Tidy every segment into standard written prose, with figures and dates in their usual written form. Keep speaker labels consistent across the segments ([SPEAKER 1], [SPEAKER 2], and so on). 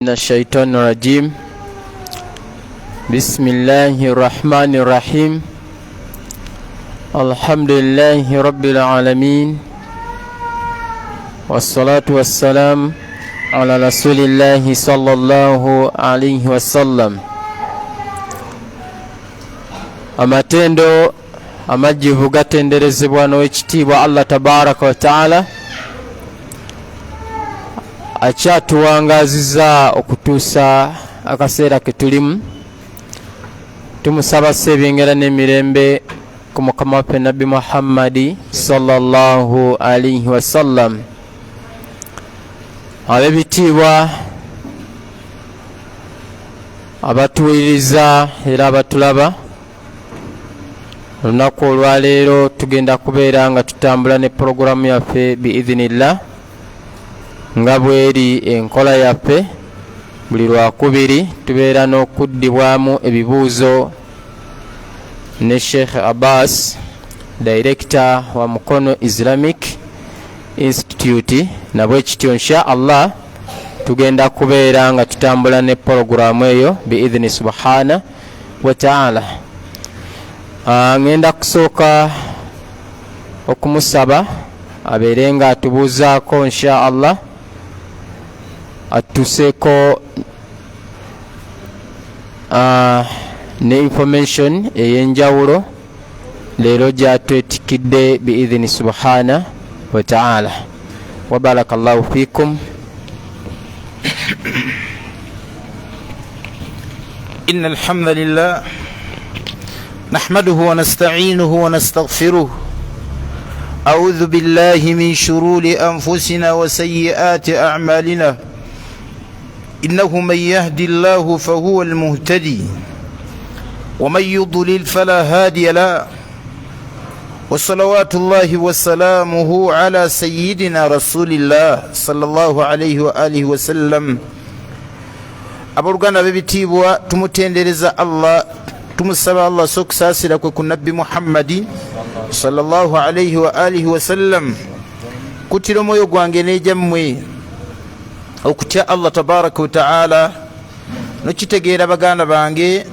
[SPEAKER 1] من الشيطان الرجيم بسم الله الرحمن الرحيم الحمد لله رب العالمين والصلاة والسلام على رسول الله صلى الله عليه وسلم. amatendo amajjivu gatenderezebwa n'ekitiibwa Allah tabaraka wa taala akyatuwangaziza okutuusa akaseera ke tulimu. Tumusaba sebengera n'emirembe ku mukama waffe Nabbi Muhammadi sallallahu alaihi wasallam. Ab'ebitiibwa abatuwuliriza era abatulaba, olunaku olwaleero tugenda kubeera nga tutambula ne puroguramu yaffe biidhinillah nga bweri enkola yaffe. Buli lwakubiri tubeera n'okuddibwamu ebibuuzo ne Sheikh Abbas, director wa Mukono Islamic Institute, nabwe kityo insha Allah tugenda kubeera nga tutambula ne puroguramu eyo biidhni subhana wa ta'ala. Ngenda kusooka okumusaba abeere nga atubuuzaako insha Allah, atuseeko ne information ey'enjawulo leero gyatwetikidde biidhni subhana wa ta'ala. Wa barakallahu fikum.
[SPEAKER 2] إن الحمد لله نحمده ونستعينه ونستغفره أعوذ بالله من شرور أنفسنا وسيئات أعمالنا إنه من يهدي الله فهو المهتدي ومن يضلل فلا هادي له وصلوات الله وسلامه على سيدنا رسول الله صلى الله عليه وآله وسلم. Abarugana b'ebitiibwa tumutendereza Allah, tumusaba Allah sokusasira kwe ku Nabbi Muhammadi sallallahu alayhi wa alihi wa sallam. Kutira omwoyo gwange n'ejammwe okutya Allah tabaraka wa ta'ala, nokitegeera baganda bange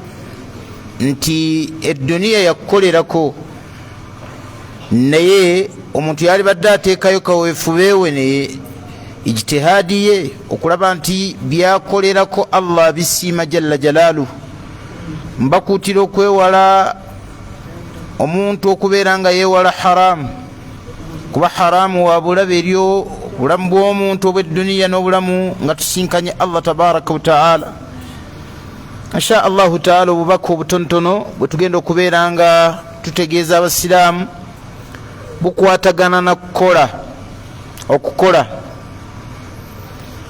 [SPEAKER 2] nti edduniya yakukolerako, naye omuntu yali badde ateekayo kaweefubeewe ne ijtihadi ye okulaba nti byakolerako Allah bisiima jalla jalaalu. Mbakuutira okwewala omuntu okubeera nga yeewala haramu, kuba haramu wa bulabe eri obulamu bw'omuntu obw'edduniya n'obulamu nga tusinkanye Allah tabaraka wa ta'ala. Insha Allahu ta'ala obubaka obutonotono bwe tugenda okubeera nga tutegeeza abasiraamu bukwatagana na okukola.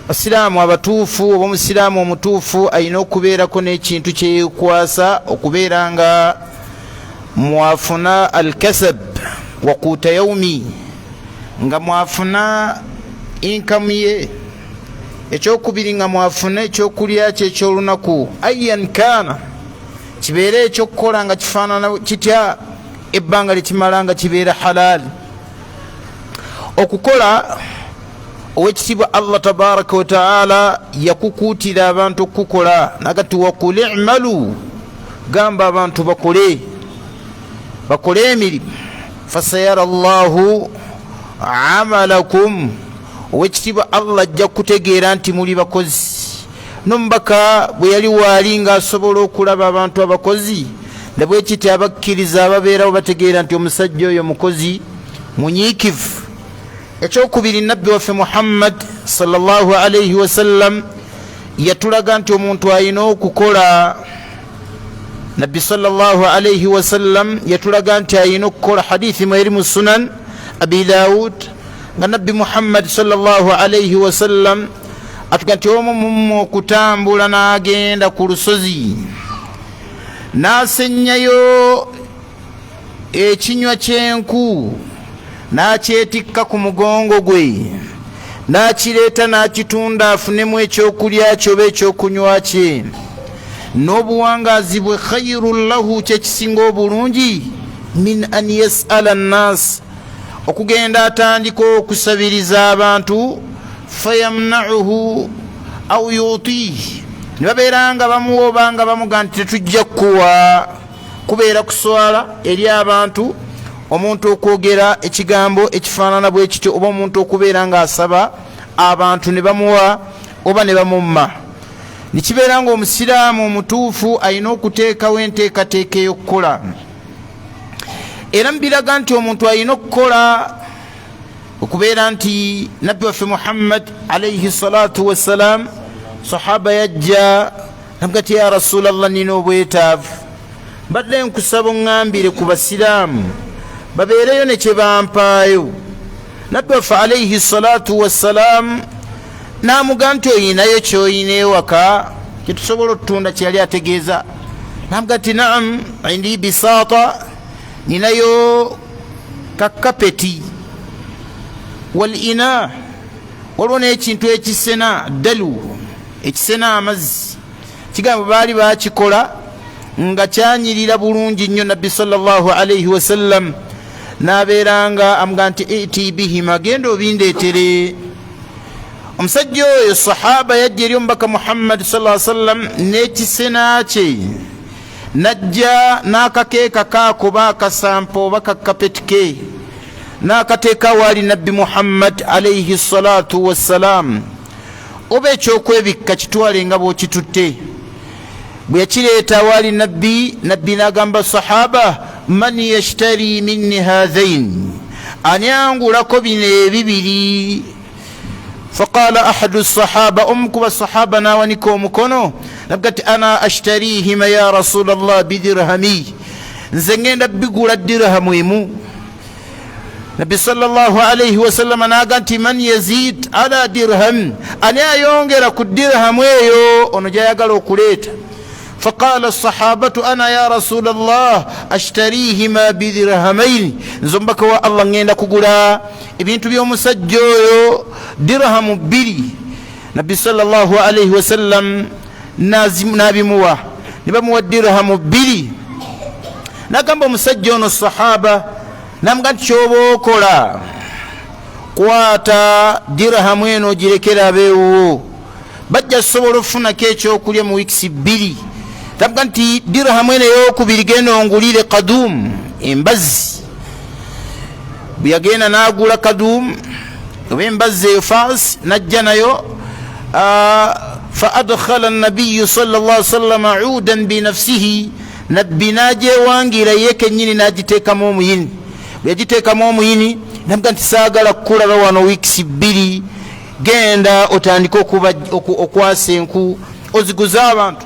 [SPEAKER 2] Abasiraamu abatuufu oba omusiraamu omutuufu alina okubeerako n'ekintu kyeyekwasa okubeera nga mwafuna al-kasab wa quuta yawmi, nga mwafuna inkamu ye, ekyokubiri nga mwafuna ekyokulya kye ekyolunaku ayyan kaana, kibeere ekyokukola nga kifaanana kitya, ebbanga likimala nga kibeera halaali. Okukola owekitiibwa Allah tabaraka wa ta'ala yakukuutira abantu okukola, nagati waqul i'malu, gamba abantu bakole emirimu, fasayara Allahu amalakum, owekitiibwa Allah ajja kutegeera nti muli bakozi. Nomubaka bwe yali waali nga asobola okulaba abantu abakozi, nabwe kiti abakkiriza ababeerawo bategeera nti omusajja oyo mukozi munyiikivu. Ekyokubiri, Nabbi waffe Muhammad sallallahu alayhi wasallam yatulaga nti omuntu alina okukola. Nabbi sallallahu alayhi wasallam yatulaga nti alina okukola. Hadithi mweri mu Sunan Abi Daud nga Nabbi Muhammad sallallahu alayhi wasallam atuga nti omu okutambula n'agenda ku lusozi n'asenyayo ekinywa ky'enku n'akyetikka ku mugongo gwe, n'akireeta n'akitunda afunemu ekyokulya kye oba ekyokunywa kye, n'obuwangaazi bwe khayrun lahu, kyekisinga obulungi min an yas'ala an-nas, okugenda atandika okusabiriza abantu fayamna'uhu au yutihi nibabeeranga bamuwa obanga bamuga nti tetujja kuwa kubeera kuswala eri abantu omuntu okwogera ekigambo ekifaanana bwe kityo oba omuntu okubeera nga asaba abantu ne bamuwa oba ne bamumma nikibeera nga omusiraamu omutuufu alina okuteekawo enteekateeka ey'okukola era mbiraga nti omuntu alina okukola okubeera nti nabbi waffe Muhammad alayhi salatu wassalam sahaba yajja namuga ti ya rasulallah nina obwetaavu mbadde nkusaba oŋŋambire ku basiraamu babeereyo ne kye bampaayo nabbi waffe alayhi salatu wassalam namuga nti oyinayo kyoyina ewaka kyetusobola otutunda kyeyali ategeeza namuga ti naam indi bisaata ninayo kakapeti wal ina waliwo n'ekintu ekisena dalu ekisena amazzi kigambo baali bakikola nga kyanyirira bulungi nnyo nabbi sallallahu alayhi wasallam nabeeranga amuga nti iti bihima genda obindeetere omusajja oyo sahaba yajja eri omubaka Muhammad sallallahu alayhi wasallam n'ekisena kye najja n'akakeeka kaako bakasampa oba kakapeti ke n'akateeka waali nabbi Muhammad alayhi salatu wassalam oba ekyokwebikka kitwale nga bw'okitutte bwe yakireeta waali nabbi n'agamba sahaba man yashtari minni hadhain ani angulako bino ebibiri faqala ahadu sahaba omukuba sahaba n'awanika omukono naga ti ana ashtarihima ya rasulallah bidirhami nze ngenda bigula dirhamu emu nabbi sallallahu alayhi wasallam naga nti man yazid ala dirham ani ayongera ku dirhamu eyo ono gyayagala okuleeta faqala sahabatu ana ya rasulallah ashtarihima bidirhamaini nze omubaka wa allah ngenda kugula ebintu by'omusajja oyo dirhamu 2 nabbi sallallahu alayhi wasallam nabimuwa nibamuwa dirhamu 2 nagamba omusajja ono sahaba namuga nti kyoba okola kwata dirhamu eno girekera abeewo bajja sobola okufunako ekyokulya mu wiikisi 2 tamuga nti dirhamu eno eyokubiri genda ongulire kadum embazi bwe yagenda n'agula kadum oba embazi eyo fas najja nayo فأدخل النبي صلى الله عليه وسلم عودا بنفسه نبي ناجي وانجيرا يكنيني ناجتeka مؤمن yagiteka مؤمن namuga nti saagala kukulaba wano wiikisi 2 genda otandika okwasa enku oziguza abantu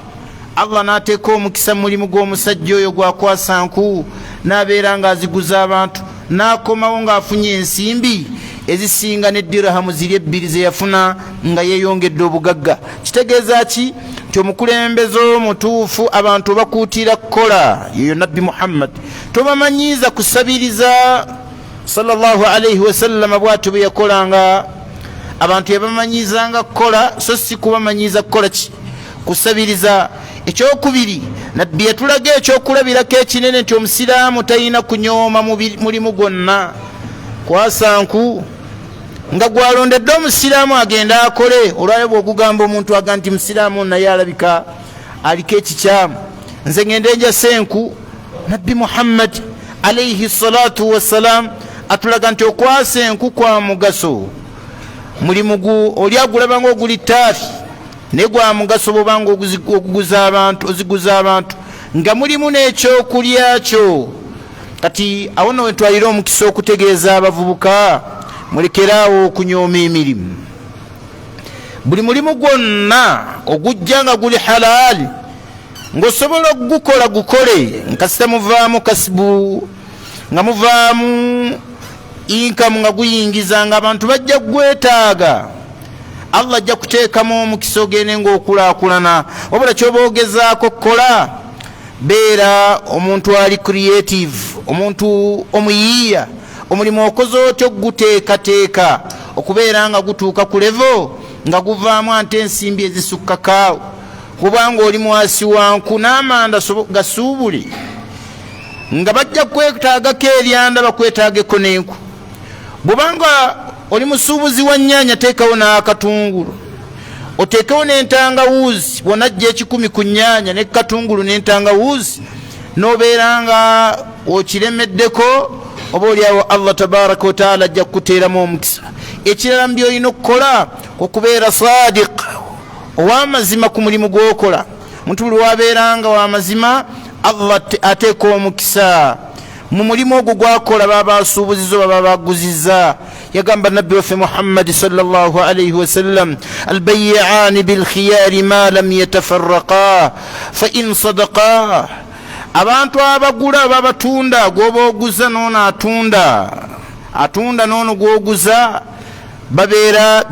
[SPEAKER 2] allah n'ateeka omukisa mulimu gw'omusajja oyo gwakwasa nku n'abeera nga aziguza abantu n'akomawo ng'afunye ensimbi ezisinga ne dirhamu ziri 2 ze yafuna nga yeeyongedde obugagga kitegeeza ki nti omukulembeze omutuufu abantu bakuutira kukola yeyo nabbi Muhammad tobamanyiiza kusabiriza sallallahu alayhi wasallam bw'atyo bwe yakolanga abantu yabamanyiizanga kukola so si kubamanyiiza kukola ki kusabiriza ekyokubiri nabbi yatulaga ekyokulabirako ekinene nti omusiraamu talina kunyooma mulimu gwonna kwasa nku nga gwalondedde omusiraamu agenda akole olwale bw'ogugamba omuntu aga nti musiraamu naye alabika aliko ekikyamu nze ngende njasa enku nabbi Muhammad alayhi salatu wassalam atulaga nti okwasa enku kwa mugaso mulimu oli agulabanga oguli taafi naye gwa mugaso bwobanga oziguza abantu nga mulimu n'ekyokulya kyo kati awo nno wetwalira omukisa okutegeeza abavubuka mulekeraawo okunyooma emirimu buli mulimu gwonna ogujja nga guli halaali ng'osobola okugukola gukole nkasita muvaamu kasibu nga muvaamu inkamu nga guyingiza nga abantu bajja gwetaaga allah ajja kuteekamu omukisa ogende ng'okulaakulana wabula kyoba ogezaako kukola beera omuntu ali creative omuntu omuyiiya omulimu okoze otyo guteekateeka okubeera nga gutuuka ku levo nga guvaamu ante ensimbi ezisukkakaawo kubanga oli mwasi wanku n'amanda gasuubule nga bajja kwetaagako eryanda bakwetaageko n'enku bwobanga oli musuubuzi wa nnyaanya teekawo n'akatungulu otekewo n'entangawuuzi bw'onajja 10 ku nnyaanya ne katungulu n'entangawuuzi n'obeera nga okiremeddeko, oba oliawo Allah tabaraka wataala ajja kukuteeramu omukisa. Ekirala mu byolina okukola okubeera sadiq, ow'amazima ku mulimu gw'okola. Muntu buli wabeeranga w'amazima, Allah ateeka omukisa mu mulimu ogwo gwakola. Baba basuubuziza baba baguzizza. Yagamba nabbi waffe Muhammad sallallahu alayhi wasallam, albayi'ani bilkhiyari ma lam yatafarraqa fa in sadaqa. Abantu abagula babatunda, gwoba oguza n'ono atunda n'ono gwoguza, babeera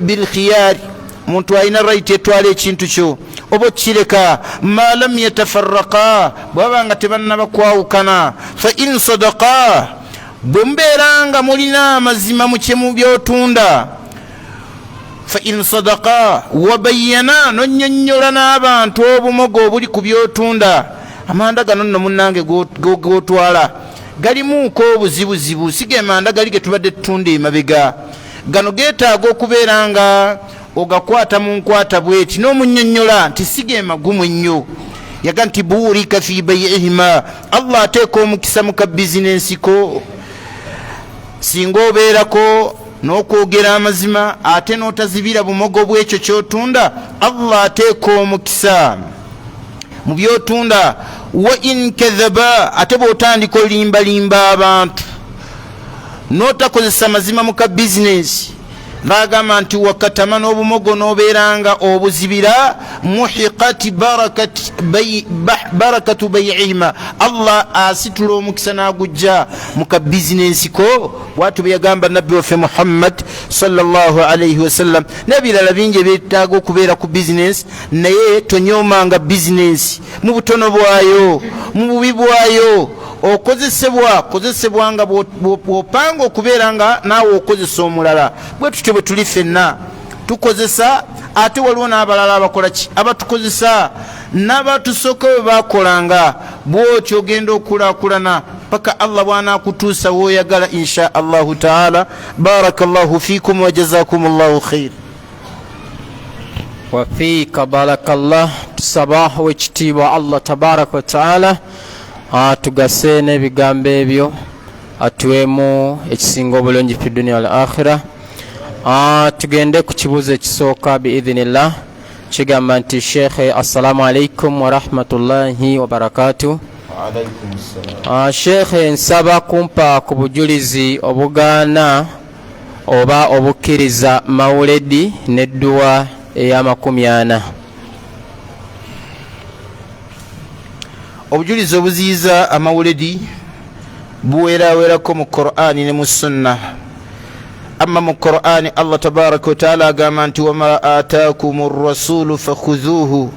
[SPEAKER 2] bilkhiyari. Muntu alina right etwala ekintu kyo oba okireka, ma lam yatafarraqa, bwaba nga tebannaba kwawukana. Fa in sadaqa, bwe mubeera nga mulina amazima mu kye mu byotunda. Fa in sadaqa wa bayyana, nonnyonnyola n'abantu obumogo obuli ku byotunda. Amanda gano nno munnange gotwala galimuuko obuzibuzibu, si ge manda gali ge tubadde tutunda emabega. Gano geetaaga okubeera nga ogakwata mu nkwata bweti n'omunnyonnyola nti si ge magumu ennyo. Yaga nti buurika fi bay'ihima, Allah ateeka omukisa mu ka bizinensi ko. Singa obeerako n'okwogera amazima ate n'otazibira bumogo bw'ekyo ky'otunda, Allah ateeka omukisa mu byotunda. Wa in kadhaba, ate bw'otandika olimbalimba abantu n'otakozesa mazima mu ka bizinensi, bagamba nti wakatama n'obumogo n'obeeranga obuzibira, muhiqati barakatu bay'ihima, Allah asitula omukisa n'agujja mu ka bizinensi ko. Bwatu bwe yagamba nabbi waffe Muhammad sallallahu alayhi wasallam. N'ebirala bingi ebyetaaga okubeera ku bizinensi, naye tonyoomanga bizinensi mu butono bwayo, mu bubi bwayo. Okozesebwa nga bw'opanga okubeera nga naawe okozesa omulala. Bwe tutyo bwe tuli ffenna tukozesa, ate waliwo n'abalala abakola ki, abatukozesa. N'abatusooka bwe bakolanga, bw'otyo ogenda okulaakulana paka Allah bw'anaakutuusa w'oyagala insha Allahu taala. Barakallahu fiikum wa jazakumullahu khair.
[SPEAKER 1] Wa fiika barakallah. Tusaba w'ekitiibwa Allah tabaraka wa taala atugase n'ebigambo ebyo, atuwemu ekisinga obulungi fi dunia wal akhira. Tugende ku kibuuzo ekisooka biidhinillah. Kigamba nti Sheikh, assalamu alaikum wa rahmatullahi wa barakatuh. Sheikh, nsaba kumpa ku bujulizi obugaana oba obukkiriza mawuledi n'edduwa eya40.
[SPEAKER 2] Obujulizi obuziyiza amawuledi buweeraweerako mu Qur'ani ne mu sunna. Amma mu Qur'ani Allah tabaraka wa taala agamba nti wama ataakum rasulu fakhudhuhu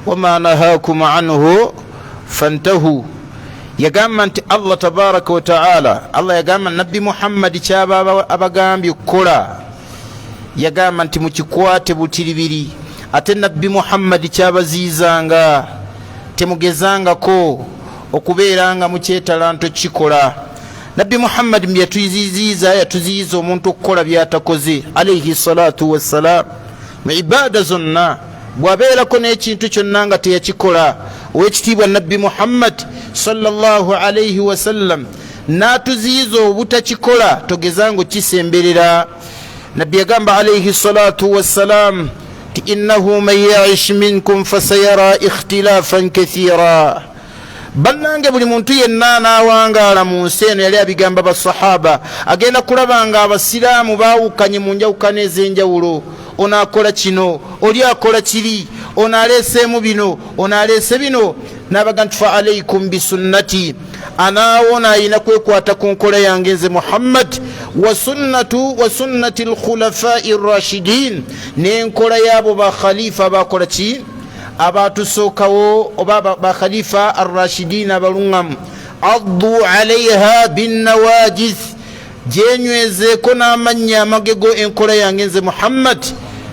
[SPEAKER 2] wama nahakum anhu fantahu. Yagamba nti Allah tabaraka wa taala, Allah yagamba nabbi Muhammad kyaba abagambye okukola, yagamba nti mukikwate butiribiri. Ate nabbi Muhammad kyabaziyizanga temugezangako okubeera nga mukyetalanto kikola. Nabbi Muhammad mbiyatuziziza, yatuziyiza omuntu okukola byatakoze alayhi salatu wassalam mu ibada zonna. Bwabeerako n'ekintu kyonna nga teyakikola, ow'ekitiibwa nabbi Muhammad sallallahu alayhi wasallam n'atuziyiza obutakikola, togezanga okisemberera. Nabbi yagamba alayhi salatu wassalam ti innahu man ya'ish minkum fasayara ikhtilafan kathira. Bannange buli muntu yenna n'awangaala mu nsi eno, yali abigamba basahaba, agenda kulaba nga abasiraamu baawukanye mu njawukana ez'enjawulo. Ono akola kino, oli akola kiri, ono aleeseemu bino, ono aleese bino. N'abaga nti fa alaikum bisunnati, anaawona ayina kwekwata ku nkola yange nze Muhammad, wa sunnati alkhulafai rashidin, n'enkola y'abo bakhalifa bakola ki, abatusookawo oba bakhalifa arrashidin abalungamu. Addu alaiha binnawajiz, gyenywezeeko n'amannya amagego enkola yange nze Muhammad.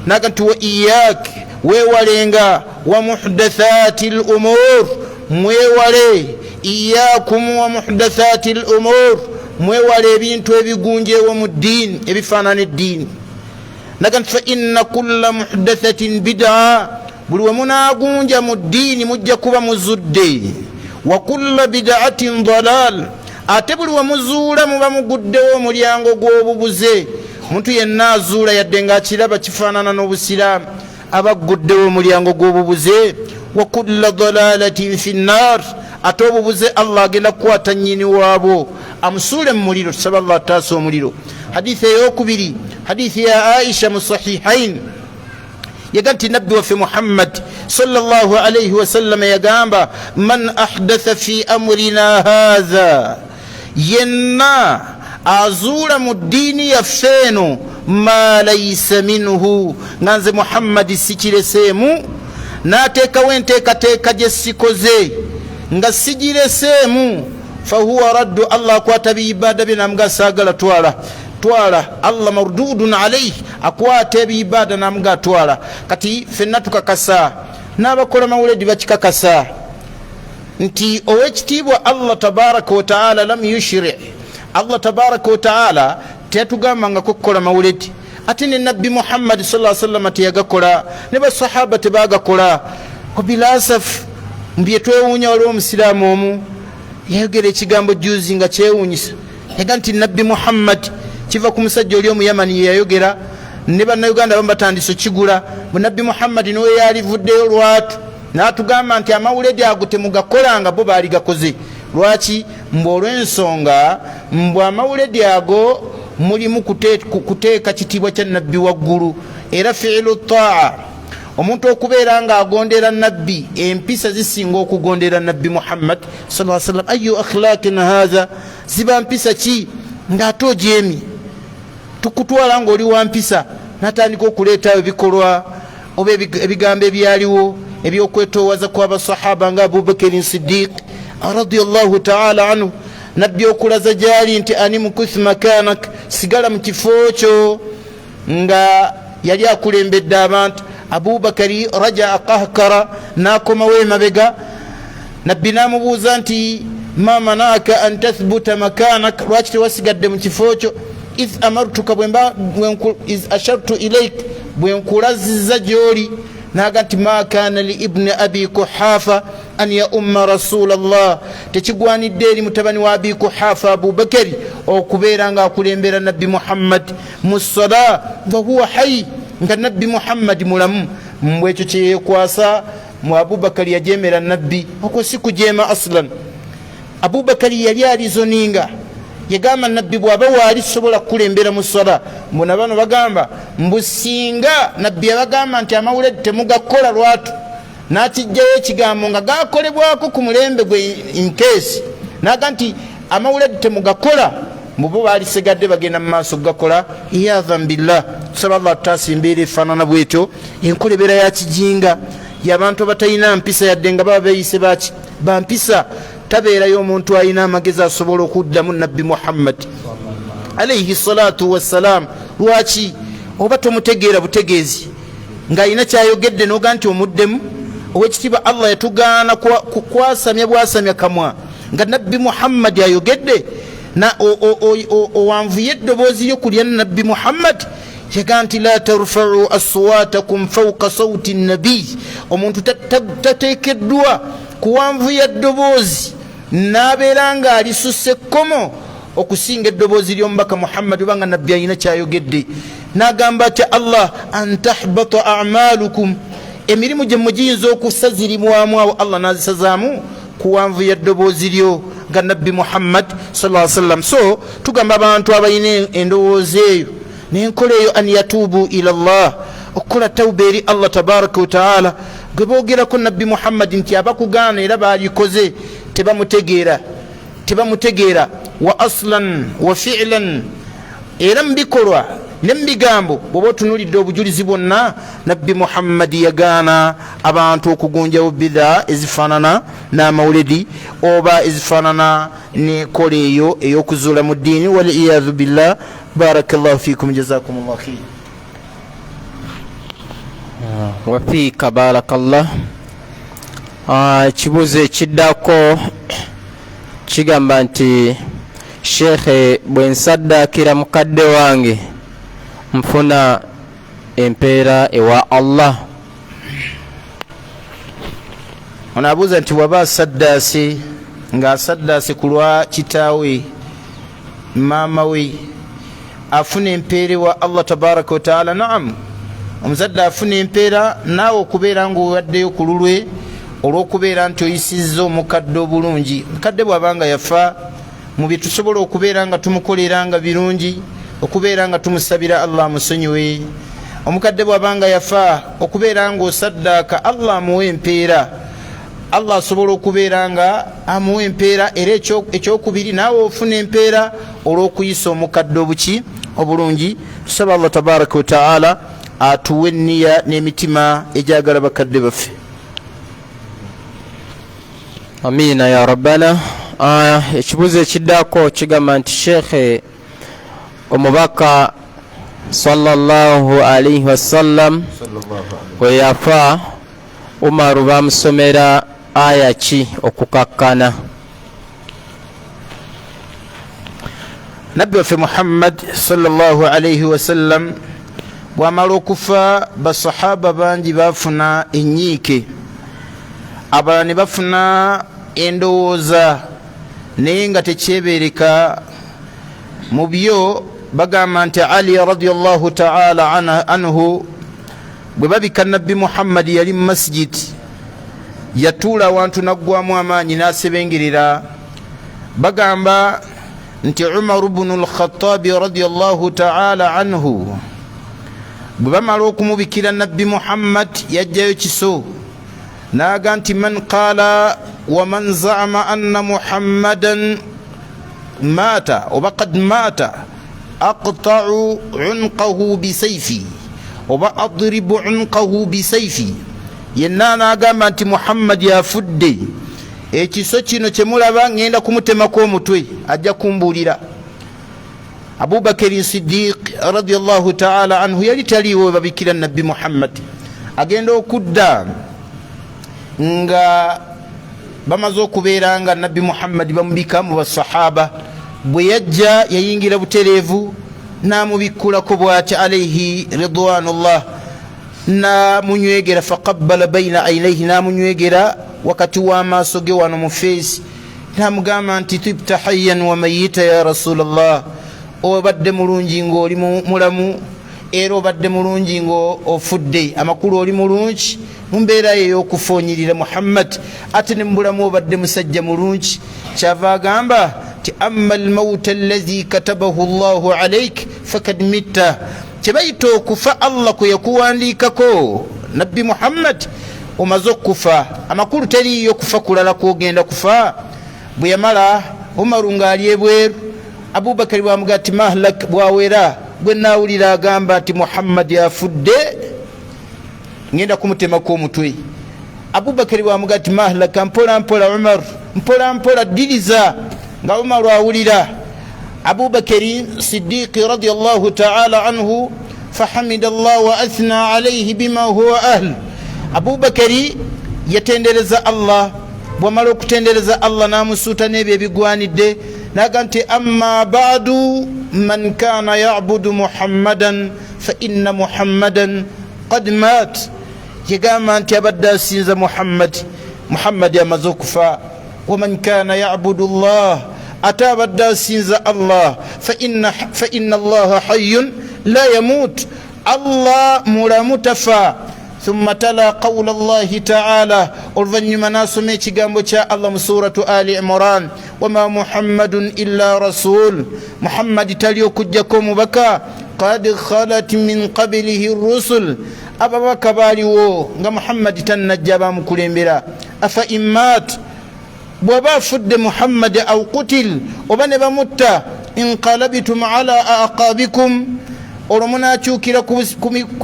[SPEAKER 2] Naga nti wa iyak, weewalenga, wa muhdathati l'umur, mwewale. Iyakum wa muhdathati l'umur, mwewale ebintu ebigunjeewo mu ddiini, ebifaanana eddiini. naga fa inna kulla muhdathatin bid'a buli we munaagunja mu ddiini mujja kuba muzudde wa kulla bid'atin dalal ate buli we muzuula muba muguddewo omulyango gw'obubuze omuntu yenna azuula yadde ng'akiraba kifaanana n'obusiraamu aba agguddewo omulyango gw'obubuze wa kulla dalalatin fi nnar ate obubuze allah agenda kukwata nnyini waabwo amusuule mu muliro tusaba allah ataasa omuliro hadithi eyokubiri hadithi ya aisha mu sahihain yaga nti nabbi waffe muhammad sallallahu alayhi wasallam yagamba man ahdatha fi amrina hadha yenna azuula mu ddiini yaffe eno ma laysa minhu nga nze muhammadi sikireseemu n'ateekawo enteekateeka gye sikoze nga sigireseemu fahuwa raddu allah akwata biibada bye namuga saagala twala allah mardudun alayhi akwata ebiibada namuga twala kati fenna tukakasa n'abakola mawuledi bakikakasa nti owekitiibwa allah tabaraka wataala lam yushri allah tabaraka wataala teyatugambangako kukola mawuledi ate ne nabbi muhammadi sallallahu alaihi wasallam teyagakola ne basahaba tebagakola wabilasaf mbye twewuunya waliwo omusiraamu omu yayogera ekigambo juzi nga kyewuunyisa yaga nti nabbi muhammadi kiva ku musajja oli omuyamani yeyayogera ne bannayuganda bamu batandise okigula bunabbi muhammadi niwe yalivuddeyo lwatu n'atugamba nti amawuledi ago temugakolanga bo baali gakoze lwaki mbwe olw'ensonga mbwe amawuledi ago mulimu kuteeka kitiibwa kya nabbi waggulu era fiilu taa omuntu okubeera nga agondera nabbi empisa zisinga okugondera nabbi muhammad sallallahu alaihi wasallam ayu akhlaqin hadha ziba mpisa ki ng'ate ojeemi tukutwala ng'oli wa mpisa n'atandika okuleetawo ebikolwa oba ebigambo ebyaliwo ebyokwetoowaza kw'abasahaba nga abubakari siddiq radiyallahu taala anhu nabbi okulaza gyali nti animukuth makanak sigala mu kifo kyo nga yali akulembedde abantu abubakari raja qahkara n'akomawo emabega nabbi n'amubuuza nti ma manaka an tathbuta makanak lwaki tewasigadde mu kifo kyo iz amartuka iz ashartu ilaik bwe nkulazizza gy'oli naga nti ma kana li ibni abi kuhafa an ya umma rasulallah tekigwanidde eri mutabani wa abi kuhafa abubakari okubeera nga akulembera nabbi muhammad mu ssala wa huwa hayy nga nabbi muhammad mulamu mbwe ekyo kyeyekwasa mu abubakari yajemera nabbi okwo si kujeema aslan abubakari yali alizoninga yagamba nabbi bw'aba waali sobola kukulembera mu ssala mbona bano bagamba mbusinga nabbi yabagamba nti amawuledi temugakola lwatu n'akijjayo ekigambo nga gakolebwako ku mulembe gwe inkeesi naga nti amawuledi temugakola mubo baalisegadde bagenda mu maaso kugakola iyadhan billah tusaba allah tutaasa embeera efaanana bwetyo enkolebera ya kijinga y'abantu abatalina mpisa yadde nga baba beeyise baki bampisa tabeerayo omuntu alina amagezi asobola okuddamu nabbi muhammad alayhi salatu wassalam lwaki oba tomutegeera butegeezi ng'alina kyayogedde n'oga nti omuddemu owekitiibwa allah yatugaana kwasamya bwasamya kamwa nga nabbi muhammad ayogedde owanvuye eddoboozi lyo kulya nabbi muhammad yaga nti la tarfau aswatakum fauka sauti nabiy omuntu tateekeddwa kuwanvuya eddoboozi n'abeera nga alisussa ekkomo okusinga eddoboozi ly'omubaka muhammad obanga nabbi alina kyayogedde n'agamba ati allah an tahbata amalukum emirimu gye mugiyinza okussa zirimwamu awo allah n'azisazaamu kuwanvuya eddoboozi lyo ga nabbi muhammad sallallahu alaihi wasallam so tugamba abantu abalina endowooza eyo n'enkola eyo an yatuubu ila allah okukola tawuba eri allah tabaraka wataala gwe boogerako nabbi muhammad nti abakugaana era baalikoze tebamutegeera wa aslan wa fi'lan era mu bikolwa ne mu bigambo bw'oba otunuulidde obujulizi bwonna nabbi muhammadi yagaana abantu okugunjawo bidha ezifaanana n'amawuledi oba ezifaanana n'enkola eyo ey'okuzuula mu ddiini waliyadhu billah barakallahu fikum jazakumullahu khair
[SPEAKER 1] wafiika barakallah ekibuuzo ekiddako kigamba nti sheekhe bwe nsaddaakira mukadde wange nfuna empeera ewa Allah.
[SPEAKER 2] Ono abuuza nti waba asaddaase ng'asaddaase ku lwa kitaawe maama we afuna empeera ewa Allah tabaraka wa taala. Naam, omuzadde afuna empeera naawe okubeera ng'owaddeyo ku lulwe olw'okubeera nti oyisizza omukadde obulungi. Mukadde bw'abanga yafa, mu bye tusobola okubeera nga tumukoleranga birungi, okubeera nga tumusabira Allah amusonyiwe. Omukadde bw'abanga yafa, okubeera ng'osaddaaka Allah amuwa empeera, Allah asobola okubeera nga amuwa empeera. Era ekyokubiri naawe ofuna empeera olw'okuyisa omukadde obuki obulungi. Tusaba Allah tabaraka wa taala atuwe enniya n'emitima egyagala bakadde baffe.
[SPEAKER 1] Amina ya rabbana. Ekibuuzo ekiddako kigamba nti Sheikh, omubaka sallallahu alaihi wasallam we yafa Umaru bamusomera aya ki okukakkana?
[SPEAKER 2] Nabbi waffe Muhammad sallallahu alaihi wasallam bw'amala okufa, basahaba bangi bafuna enyiike, abalala ne bafuna endowooza naye nga tekyebeereka mu byo. Bagamba nti Ali radiyallahu ta'ala anhu bwe babika Nabbi Muhammad yali mu masjid, yatuula awantu naggwamu amaanyi n'asebengerera. Bagamba nti Umar ibn al-Khattab radiyallahu ta'ala anhu bwe bamala okumubikira Nabbi Muhammad yajjayo kiso n'aga nti man qaala wa man za'ama anna Muhammadan mata oba qad mata aqta'u unqahu bisayfi oba adribu unqahu bisayfi. Yenna n'agamba nti Muhammad yafudde, ekiso kino kyemulaba ngenda kumutemako omutwe, ajja kumbuulira. Abubakari Siddiq radiyallahu ta'ala anhu yali taliiwo babikira Nabbi Muhammad, agenda okudda nga bamaze okubeera nga Nabbi Muhammad bamubika mu basahaba. Bwe yajja yayingira butereevu n'amubikkulako bw'ati alayhi ridwanullah, n'amunywegera faqabbala bayna aynayhi, n'amunywegera wakati w'amaaso ge wano mu feesi, n'amugamba nti tibta hayyan wa mayita ya rasulallah, obadde mulungi ng'oli mulamu era obadde mulungi ng'ofudde, amakulu oli mulungi mu mbeera ye ey'okufoonyirira Muhammad, ate ne mu bulamu obadde musajja mulungi. Kyava agamba ti amma almauta allazi katabahu Allahu alayk fakad mitta, kyebayita okufa Allah kwe yakuwandiikako Nabbi Muhammad, omaze okufa. Amakulu teriiyo kufa kulala kwogenda kufa. Bwe yamala Umaru ng'ali ebweru, Abubakari bw'amugaa ti mahlak, bw'awera bwe naawulira agamba nti Muhammad yafudde ngenda kumutemako omutwe. Abubakari bw'amugaa ti mahlaka, mpola mpola Umar, mpola mpola ddiriza. Nga Umaru awulira, Abubakari Siddiqi radiyallahu ta'ala anhu fahamida Allah wa athna alayhi bima huwa ahl. Abubakari yatendereza Allah, bw'amala okutendereza Allah n'amusuuta n'ebyo ebigwanidde, n'aga nti amma ba'du man kana ya'budu Muhammadan fa inna Muhammadan qad mat. Yagamba nti abadde asinza Muhammad amaze okufa. Wa man kana ya'budu Allah, ate abadde asinza Allah, fa inna Allah hayyun la yamut, Allah mulamu tafa. Thumma tala qawla Allahi ta'ala, oluvanyuma n'asoma ekigambo kya Allah mu suratu Ali Imran, wama Muhammadun illa rasul, Muhammad tali okujjako omubaka, qad khalat min qablihi rusul, ababaka baaliwo nga Muhammad tannajja bamukulembera. Afa immat, bw'aba afudde Muhammad aw qutil, oba ne bamutta, inqalabitum ala aqabikum, olwo munaakyukira ku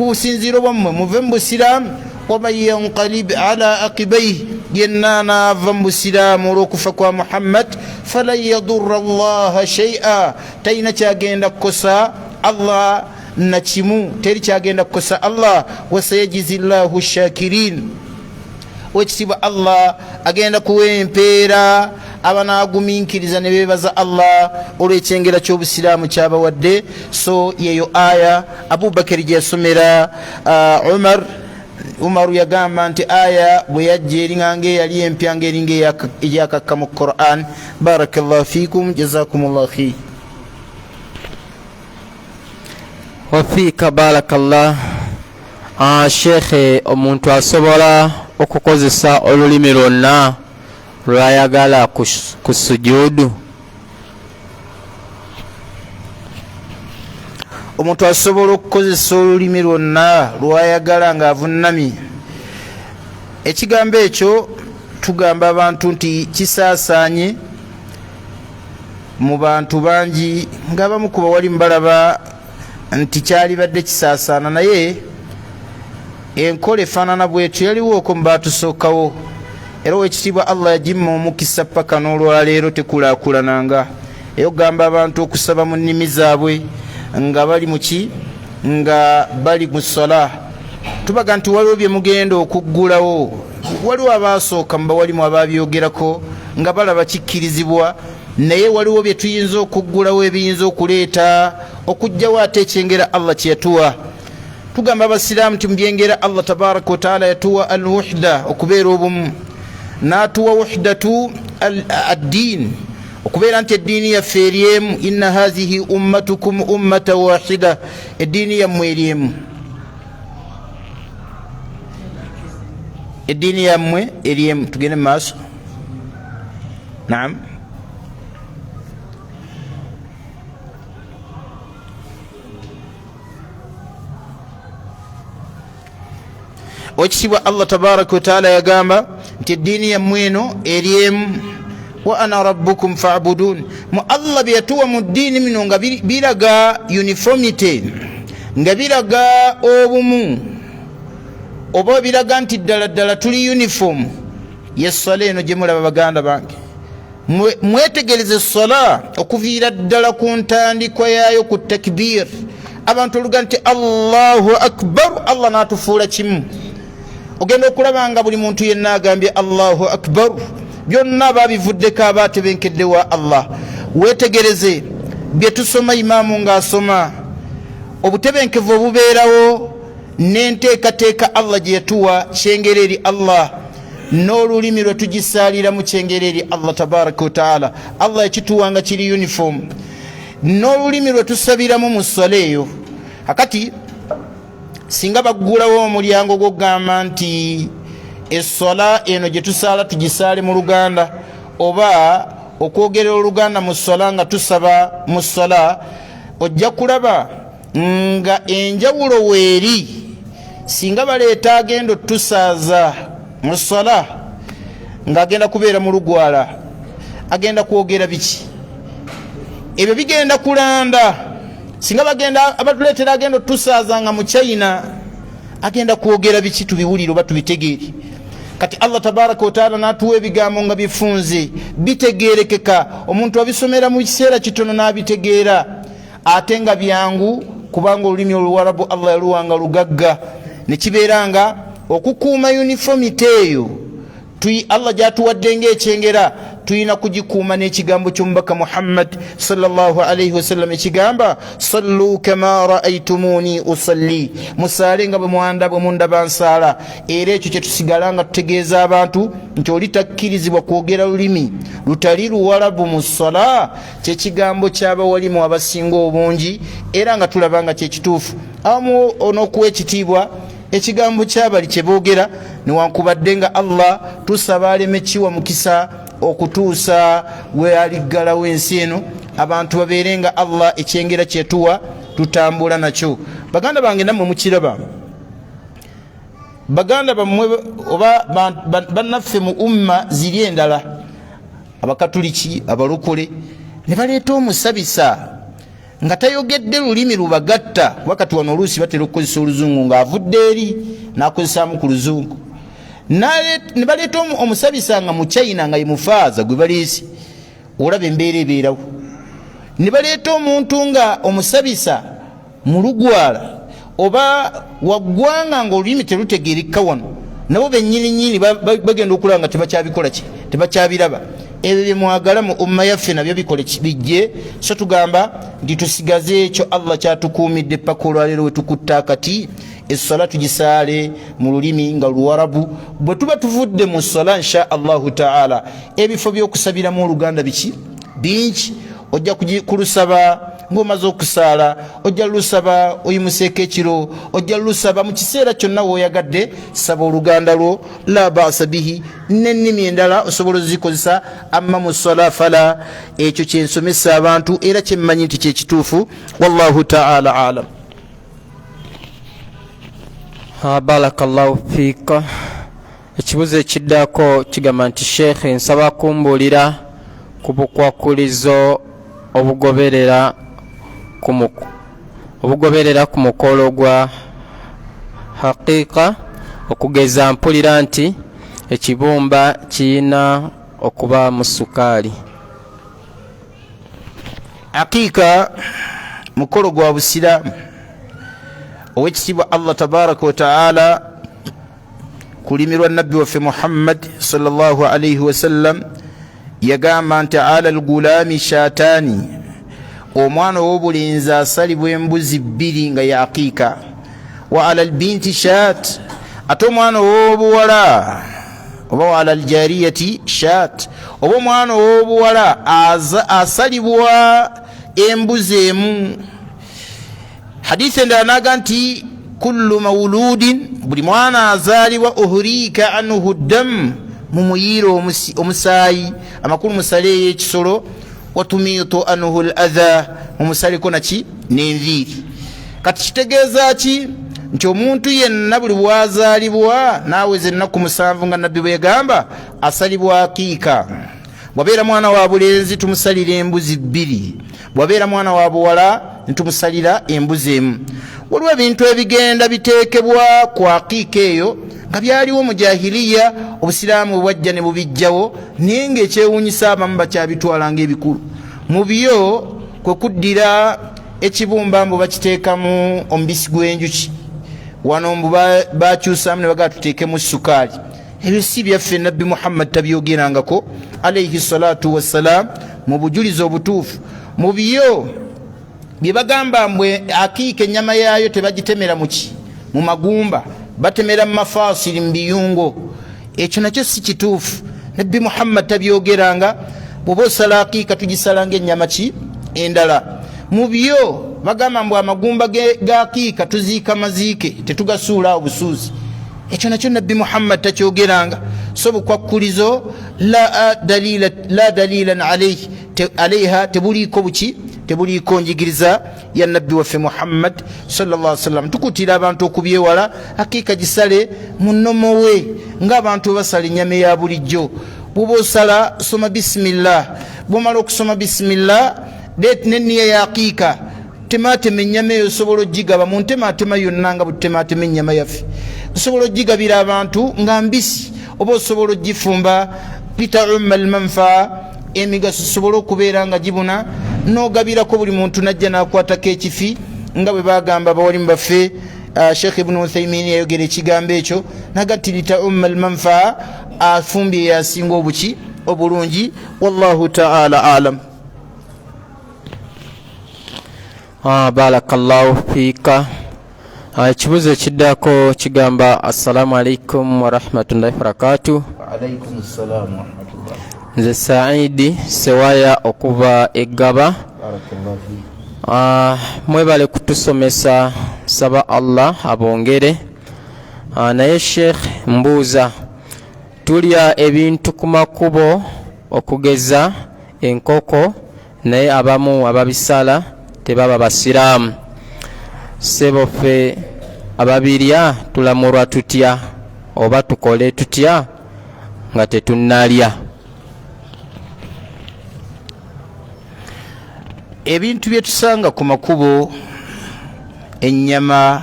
[SPEAKER 2] businziiro bwammwe muve mu busiraamu. waman yanqalib ala aqibayhi, yenna anaava mu busiraamu olw'okufa kwa Muhammad, falan yadurra allaha shay'a, talina kyagenda kukosa Allah na kimu, teri kyagenda kukosa Allah. wasayajizi llahu shakirin, wekitibwa Allah agenda kuwa empeera abanaagumiikiriza ne beebaza Allah olw'ekyengera ky'obusiraamu kyabawadde. So yeyo aya Abubakari gye yasomera Umaru yagamba nti aya bwe yajja eringa eyali empya ng'eringa egyakakka mu Quran. Barakallahu fiikum, jazakumullahu khayr.
[SPEAKER 1] wafiika barakallah. Sheikh, omuntu asobola okukozesa olulimi lwonna lwayagala ku sujuudu?
[SPEAKER 2] Omuntu asobola okukozesa olulimi lwonna lwayagala ng'avunnamye. Ekigambo ekyo tugamba abantu nti kisaasaanye mu bantu bangi, ng'abamu ku bawali mbalaba nti kyalibadde kisaasaana, naye enkola efaanana bwetyo yaliwo oko mu baatusookawo, era owekitiibwa Allah yagimma omukisa paka n'olwaleero tekulaakulananga. Eyo gamba abantu okusaba mu nnimi zaabwe nga bali muki, nga bali mu sola. Tubaga nti waliwo bye mugenda okuggulawo, waliwo abaasooka mu bawalimu abaabyogerako nga balaba kikkirizibwa, naye waliwo bye tuyinza okuggulawo ebiyinza okuleeta okugjawo ate ekyengera Allah kye yatuwa. Tugamba abasiraamu nti mubyengera Allah tabaraka wa taala yatuwa al-wuhda, okubeera obumu, n'atuwa wuhdatu ad-din, okubeera nti eddiini yaffe eri emu. Inna hazihi ummatukum ummata wahida, eddiini yammwe eri emu, eddiini yammwe eri emu. Tugende mu maaso. Naam. Owekitiibwa Allah tabaraka wa taala yagamba nti eddiini yammwe eno eri emu. Wa ana rabbukum fa'budun. Mu Allah bye yatuwa mu ddiini mino nga biraga uniformity, nga biraga obumu, oba biraga nti ddala ddala tuli uniform. Yessola eno gye mulaba baganda bange, mwetegereze essola okuviira ddala ku ntandikwa yaayo ku takbir. Abantu oluga nti Allahu akbar, Allah n'atufuula kimu. Ogenda okulaba nga buli muntu yenna agambye Allahu akbar, byonna babivuddeko abaatebenkedde wa Allah. Weetegereze bye tusoma imaamu ng'asoma, obutebenkevu obubeerawo n'enteekateeka Allah gye yatuwa kyengera eri Allah, n'olulimi lwe tugisaalira mu kyengera eri Allah tabaraka wa taala. Allah ekituwa nga kiri uniform, n'olulimi lwe tusabiramu mu ssala eyo. Akati singa baggulawo omulyango gw'okugamba nti essola eno gye tusaala tugisaale mu Luganda, oba okwogerera Oluganda mu ssola nga tusaba mu ssola, ojja kulaba nga enjawulo weeri. Singa baleeta agenda otusaaza mu ssola ng'agenda kubeera mu Lugwala, agenda kwogera biki? Ebyo bigenda kulanda. Singa bagenda abatuleetera agenda otusaaza nga mu China, agenda kwogera biki? Tubiwulire oba tubitegeere. Kati Allah tabaraka wa taala n'atuwa ebigambo nga bifunze, bitegeerekeka, omuntu abisomera mu kiseera kitono n'abitegeera, ate nga byangu, kubanga olulimi Oluwarabu Allah yaluwanga lugagga. Ne kibeera nga okukuuma uniformity eyo Allah gy'atuwadde ng'ekyengera, tuyina kugikuuma n'ekigambo ky'omubaka Muhammad sallallahu alayhi wasallam ekigamba sallu kama ra'aytumuni usalli, musaale nga bwe mwandabwe mundaba nsaala. Era ekyo kye tusigala nga tutegeeza abantu nti oli takkirizibwa kwogera lulimi lutali Luwarabu mu ssala, kyekigambo ky'abawalimu abasinga obungi, era nga tulaba nga kyekituufu. Abamu on'okuwa ekitiibwa ekigambo kyabali kye boogera, newankubadde nga Allah tusaba aleme kiwa mukisa okutuusa we aliggalawo ensi eno, abantu babeere nga Allah ekyengera kyetuwa tutambula nakyo. Baganda bange nammwe mukiraba, baganda bammwe oba bannaffe mu umma ziri endala, Abakatuliki, abalokole, ne baleeta omusabisa nga tayogedde lulimi lubagatta. Wakati wano oluusi batera okukozesa Oluzungu ng'avudde eri n'akozesaamu ku Luzungu. Ne baleeta omusabisa nga mu China nga ye mufaaza gwe baleese, olaba embeera ebeerawo. Ne baleeta omuntu nga omusabisa mu Lugwala oba waggwanga ng'olulimi terutegeereka wano, nabo bennyini nnyini bagenda okulaba nga tebakyabikola ki, tebakyabiraba. ebyo byemwagala mu umma yaffe nabyo bikole bijje, so tugamba nti tusigaze ekyo Allah kyatukuumidde paka olwaleero we tukutta akati essala tugisaale mu lulimi nga Luwarabu. Bwe tuba tuvudde mu ssala insha Allahu taala ebifo by'okusabiramu oluganda biki bingi, ojja kulusaba ng'omaze okusaala, ojja lusaba oyimuseeko ekiro, ojja lusaba mu kiseera kyonna w'oyagadde saba oluganda lwo la baasa bihi, n'ennimi endala osobola ozikozesa. Amma mu ssala fala, ekyo kyensomesa abantu era kyemmanyi nti kyekituufu. Wallahu taala alam.
[SPEAKER 1] Barakallahu fiika. Ekibuzo ekiddako kigamba nti Sheikh, nsaba kumbuulira ku bukwakulizo obugoberera ku mukolo gwa haqiqa, okugeza mpulira nti ekibumba kiyina okuba mu sukaali.
[SPEAKER 2] Haqiqa mukolo gwa busiraamu owekitiibwa Allah tabaraka wa taala kulimirwa nabbi waffe Muhammad sallallahu alayhi wasallam yagamba nti ala algulaami shaataani, omwana ow'obulenzi asalibwa embuzi 2 nga ya haqiqa. Wa ala albinti shaat, ate omwana ow'obuwala oba wa ala aljariyati shaat, oba omwana ow'obuwala asalibwa embuzi emu. Hadithi endala naga nti kullu mawuludin, buli mwana azaalibwa uhurika anhu dam, mumuyira omusaayi amakulu musale ey'ekisolo, watumiitu anhu al-adha, mumusaleko naki n'enviiri. Kati kitegeeza ki? Nti omuntu yenna buli bwazaalibwa naaweza ennaku 7 nga nabbi bwe yagamba asalibwa haqiqa. Bwabeera mwana wa bulenzi tumusalira embuzi 2, bwabeera mwana wa buwala ntumusalira embuzi emu. Waliwo ebintu ebigenda biteekebwa ku haqiqa eyo nga byaliwo mu jahiliya, obusiraamu bwajja ne bubijjawo, naye ng'ekyewuunyisa abamu bakyabitwala ng'ebikulu. Mu byo kwe kuddira ekibumba mbu bakiteekamu omubisi gw'enjuki, wano mbu bakyusaamu ne bagaa tuteekemu sukaali. Ebyo si byaffe nabbi Muhammad tabyogerangako alayhi salatu wassalam mu bujulizi obutuufu. Mu byo bye bagamba mbwe haqiqa ennyama yaayo tebagitemera mu magumba, batemera mu mafasiri mu biyungo. Ekyo nakyo si kituufu, nabbi Muhammad tabyogeranga. Bw'oba osala haqiqa tugisala ng'ennyama endala. Mu byo bagamba mbwe amagumba ga haqiqa tuziika maziike, tetugasuula obusuuzi. Ekyo nakyo nabbi Muhammad takyogeranga. So bukwakkulizo la dalilan alayha, tebuliiko tebuliiko njigiriza ya nabbi waffe Muhammad sallallahu alaihi wasallam. Tukutira abantu okubyewala haqiqa gisale mu nnomo we ng'abantu basala ennyama ya bulijjo. Bw'oba osala soma bisimillah, bw'omala okusoma bisimillah n'enniya ya haqiqa, tematema ennyama eyo osobola ogigaba mu ntemaatema yonna nga butematema ennyama yaffe. Osobola ogigabira abantu nga mbisi, oba osobola ogifumba bita'umma almanfaa, emigaso sobola okubeera nga gibuna, n'ogabirako buli muntu najja n'akwatako ekifi nga bwe bagamba bawalimu baffe. Sheikh Ibn Uthaymin yayogera ekigambo ekyo nagati lita'umma almanfaa, afumbye yasinga obulungi. Wallahu ta'ala alam.
[SPEAKER 1] Barakallahu fiika. Ekibuzo ekiddako kigamba assalamu alaikum warahmatullahi wabarakatuh.
[SPEAKER 2] Wa alaikum assalam warahmatullah.
[SPEAKER 1] Nze Saidi Sewaya okuva Eggaba. Mwebale kutusomesa, saba Allah abongere. Naye Sheikh mbuuza, tulya ebintu ku makubo okugeza enkoko, naye abamu ababisala tebaba basiraamu. Sebo ffe ababirya tulamurwa tutya oba tukole tutya nga tetunnalya?
[SPEAKER 2] Ebintu bye tusanga ku makubo, ennyama,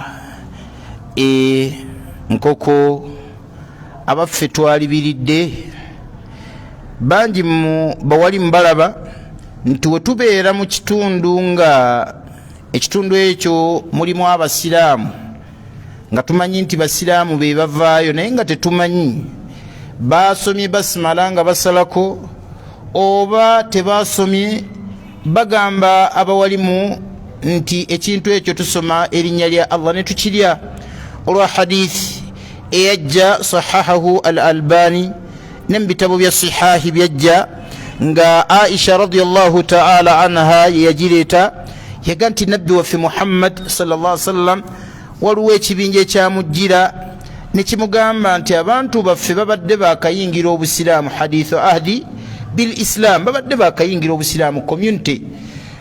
[SPEAKER 2] nkoko, abaffe twalibiridde bangi mu bawali mbalaba nti we tubeera mu kitundu nga ekitundu ekyo mulimu abasiraamu, nga tumanyi nti basiraamu be bavaayo, naye nga tetumanyi basomye basimala nga basalako oba tebasomye bagamba abawalimu nti ekintu ekyo tusoma erinnya lya Allah ne tukirya olwa hadith eyajja sahahahu al-Albani n'ebitabo bya sihahi byajja nga Aisha radiyallahu ta'ala anha yajireta yaga nti nabbi waffe Muhammad sallallahu alaihi wasallam waliwo ekibinja ekyamujjira ne kimugamba nti abantu baffe babadde bakayingira obusiraamu hadithu ahdi bil islam babadde bakayingira obusiraamu community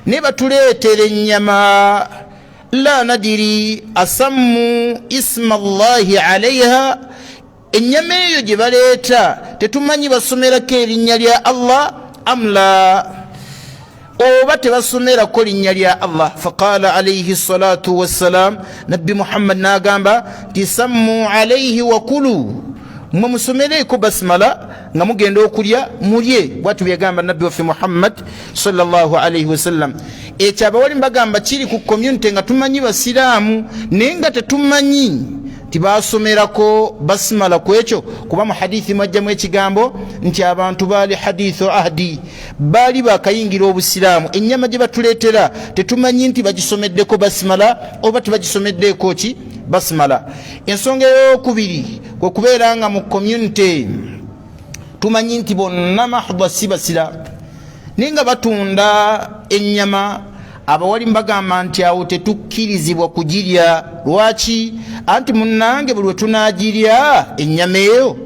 [SPEAKER 2] ne batuleetera ennyama la nadiri asammu isma Allahi alaiha ennyama eyo gye baleeta tetumanyi basomerako erinnya lya Allah amla oba tebasomerako linnya lya Allah. Faqala alayhi salatu wassalam nabbi Muhammad n'agamba nti sammu alayhi wa kulu mwe musomereko basmala nga mugenda okulya mulye bwatu byagamba nabbi waffe Muhammad sallallahu alayhi wasallam. Ekyo abawali bagamba kiri ku community nga tumanyi basiraamu naye nga tetumanyi tibasomerako basmala kwekyo kuba mu hadithi mwajjamu ekigambo nti abantu baali hadithu ahdi baali bakayingira obusiraamu ennyama gye batuleetera tetumanyi nti bagisomeddeko basmala oba tebagisomeddeko ki basmala. Ensonga eyokubiri kwe kubeera nga mu community tumanyi nti bonna mahdha si basiraamu naye nga batunda ennyama abawali mbagamba nti awo tetukkirizibwa kugirya. Lwaki? Anti munnange buli wetunagirya ennyama eyo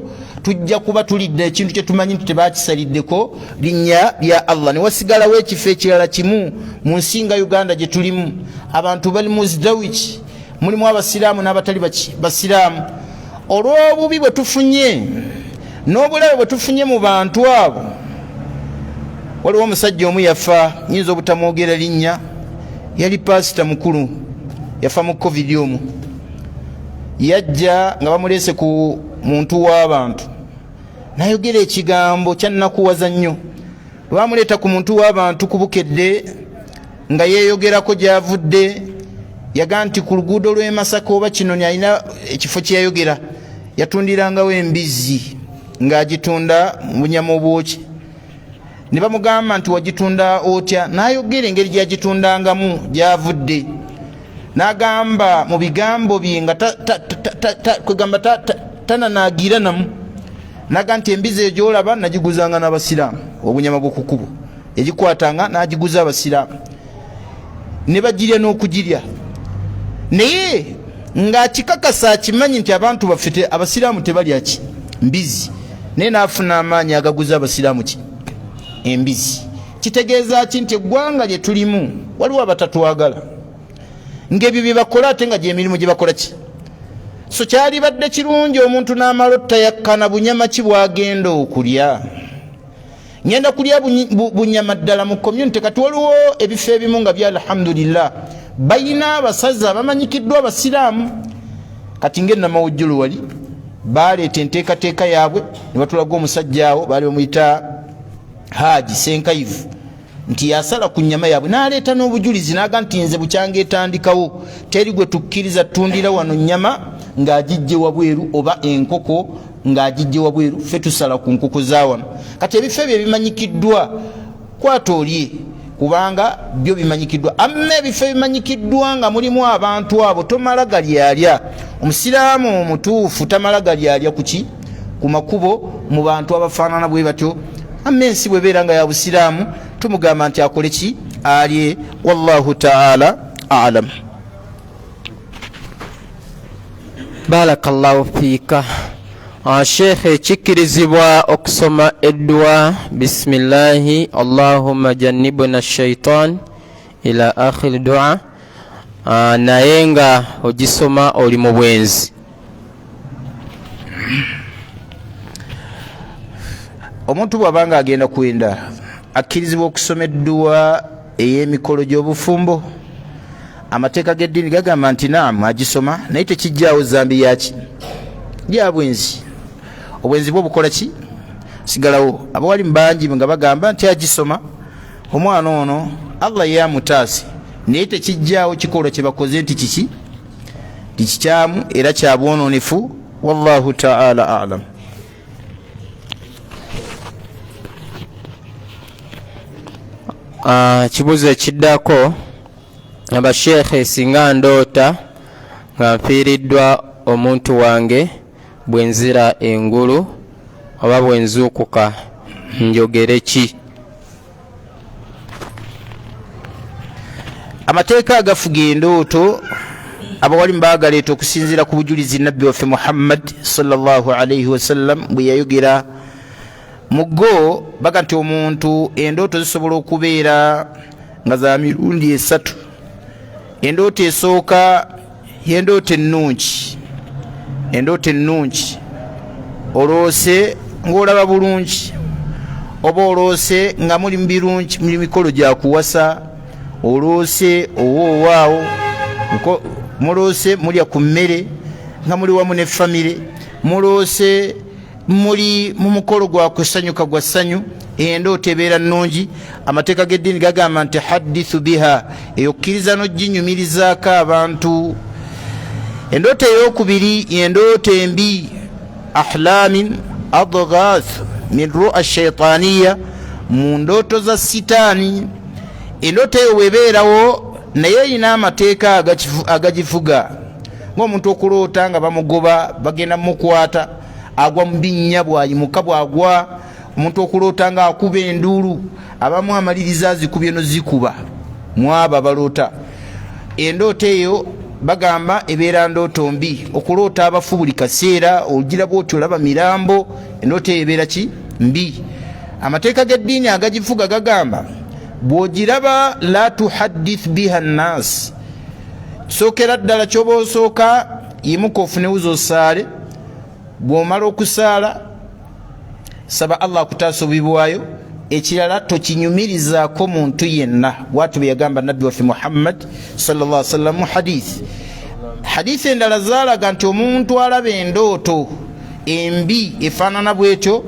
[SPEAKER 2] tujja kuba tulidde ekintu kyetumanyi nti tebakisaliddeko linnya lya Allah. Ne wasigalawo ekifo ekirala kimu mu nsi nga Uganda gye tulimu abantu bali muzdawiki mulimu abasiraamu n'abatali basiraamu. Olw'obubi bwe tufunye n'obulabe bwe tufunye mu bantu abo, waliwo omusajja omu yafa nyinza obutamwogera linnya, yali pasita mukulu yafa mu covid omu. Yajja nga bamuleese ku muntu w'abantu nayogera ekigambo kyannakuwaza nnyo. Bamuleeta ku muntu w'abantu ku Bukedde nga yeeyogerako gy'avudde yaga nti ku luguudo lw'e Masaka oba Kinoni alina ekifo kye yayogera yatundirangawo embizi ng'agitunda mu bunyama obwoki. Ne bamugamba nti wagitunda otya? N'ayogera engeri gyagitundangamu gy'avudde. N'agamba mu bigambo bye nga kwegamba tananaagira namu. N'aga nti embizi eyo gy'olaba nagiguzanga n'abasiraamu obunyama bw'okukubo, yagikwatanga n'agiguza abasiraamu ne bagirya n'okugirya. Naye ng'akikakasa akimanyi nti abantu baffe abasiraamu tebalya ki mbizi, naye n'afuna amaanyi agaguza abasiraamu ki embizi. Kitegeeza ki nti eggwanga lye tulimu waliwo abatatwagala ng'ebyo bye bakola ate nga gy'emirimu gye bakola ki. So kyalibadde kirungi omuntu n'amala ottayakkana bunyama ki bw'agenda okulya. Ngenda kulya bunyama ddala mu community. Kati waliwo ebifo ebimu nga bya alhamdulillah balina abasaza bamanyikiddwa abasiraamu. Kati ng'e Namawujjulu wali baleeta enteekateeka yaabwe ne batulaga omusajja awo baali bamuyita Haji Senkaivu nti yasala ku nnyama yaabwe n'aleeta n'obujulizi n'aga nti nze bukyanga etandikawo teri gwe tukkiriza tundira wano nnyama ng'agijje wabweru oba enkoko ng'agijje wabweru, ffe tusala ku nkoko za wano. Kati ebifo ebyo bimanyikiddwa kwata olye kubanga byo bimanyikiddwa. Amma ebifo bimanyikiddwa nga mulimu abantu abo tomala galyalya. Omusiraamu omutuufu tamala galyalya kuki ku makubo mu bantu abafaanana bwe batyo. Amma ensi bwebeera nga ya busiraamu tumugamba nti akole ki alye. Wallahu ta'ala a'lam.
[SPEAKER 1] Barakallahu fiika. Sheikh, kikkirizibwa okusoma eddua bismillahi allahumma jannibna shaitan ila akhir dua, naye nga ogisoma oli mu bwenzi.
[SPEAKER 2] Omuntu bw'abanga agenda kwenda akkirizibwa okusoma eddua ey'emikolo gy'obufumbo. Amateeka g'eddiini gagamba nti naamu agisoma naye tekijjaawo zambi yaki gya bwenzi. Obwenzi bwo bukola ki? Sigalawo. Abawali bangi nga bagamba nti agisoma omwana ono Allah yamutaase naye tekijjaawo kikolwa kye bakoze nti kiki tikikyamu era kya bwononefu. Wallahu ta'ala a'lam.
[SPEAKER 1] kibuzo ekiddako abasheekhe singa ndoota nga nfiiriddwa omuntu wange bwe nzira engulu oba bwe nzuukuka njogere ki?
[SPEAKER 2] amateeka agafuga endooto abawalimu baagaleeta okusinziira ku bujulizi nabbi waffe Muhammad sallallahu alayhi wasallam bwe yayogera mu go baga nti omuntu endooto zisobola okubeera nga za mirundi esatu. Endooto esooka y'endooto ennungi. Endooto ennungi oloose ng'olaba bulungi, oba oloose nga muli mu birungi, muli mikolo gya kuwasa, oloose owoowaawo, muloose mulya ku mmere nga muli wamu ne famire, muloose muli mu mukolo gwa kusanyuka gwa ssanyu. Endooto ebeera nnungi. Amateeka g'eddiini gagamba nti haddithu biha, eyokkiriza n'oginyumirizaako abantu. Endooto ey'okubiri endooto embi, ahlamin adghath min ru'a shaitaniya, mu ndooto za sitaani. Endooto eyo bwebeerawo naye erina amateeka agagifuga, ng'omuntu okuloota nga bamugoba bagenda mukwata, agwa mu binnya bwayimuka bwagwa. Omuntu okuloota nga akuba enduulu, abamu amaliriza azikubye no zikuba mwaba abaloota. Endooto eyo bagamba ebeera ndooto mbi. Okuloota abafu buli kaseera, ogira bw'oti olaba mirambo, endooto eyo ebeera ki? Mbi. Amateeka g'eddiini agagifuga gagamba bw'ogiraba la tuhaddith biha nnaasi, sookera ddala ky'oba osooka yimuka ofune wuzo osaale. Bw'omala okusaala saba Allah akutaasa obibwayo. Ekirala tokinyumirizaako muntu yenna. Bw'atyo bwe yagamba nabbi waffe Muhammad sallallahu alaihi wasallam mu hadithi. Hadithi endala zaalaga nti omuntu alaba endooto embi efaanana bw'etyo,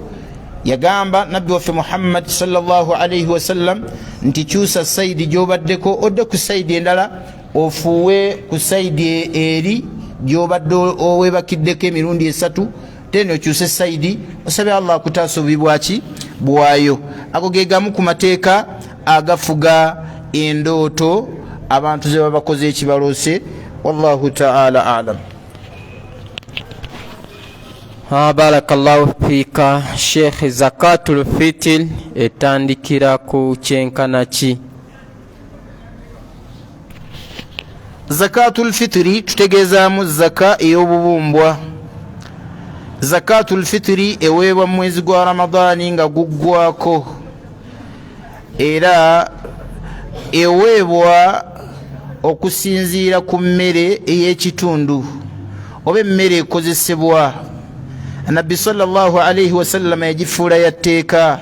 [SPEAKER 2] yagamba nabbi waffe Muhammad sallallahu alaihi wasallam nti kyusa sayidi gy'obaddeko, odde ku sayidi endala ofuuwe ku sayidi eri gy'obadde oweebakiddeko emirundi esatu, teno okyuse sayidi, osabe Allah akutaasa obubi bwaki? Bwayo. Ago ge gamu ku mateeka agafuga endooto abantu ze baba bakoze ekibaloose. Wallahu ta'ala a'lam.
[SPEAKER 1] Barakallahu fika. Sheikh, zakatul fitr etandikira ku kyenkana ki?
[SPEAKER 2] Zakatul fitri tutegeezaamu zaka ey'obubumbwa. Zakatul fitri eweebwa mu mwezi gwa Ramadaani nga guggwako, era eweebwa okusinziira ku mmere ey'ekitundu oba emmere ekozesebwa. Nabbi sallallahu alayhi wasallam yagifuula ya tteeka.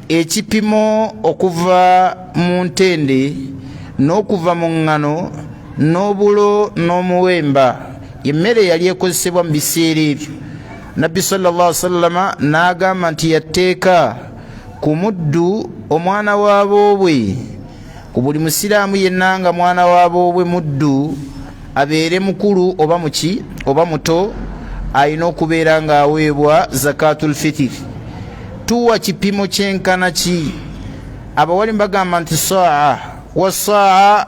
[SPEAKER 2] Ekipimo okuva mu ntende n'okuva mu ŋŋano n'obulo n'omuwemba emmere yali ekozesebwa mu biseera ebyo. Nabbi sallallahu alayhi wasallam n'agamba nti yatteeka ku muddu omwana w'aboobwe, ku buli musiraamu yenna nga mwana w'aboobwe muddu abeere mukulu oba muki oba muto, alina okubeera ng'aweebwa zakatul fitr. Tuwa kipimo kyenkana ki? Abawalimu bagamba nti saa wa saa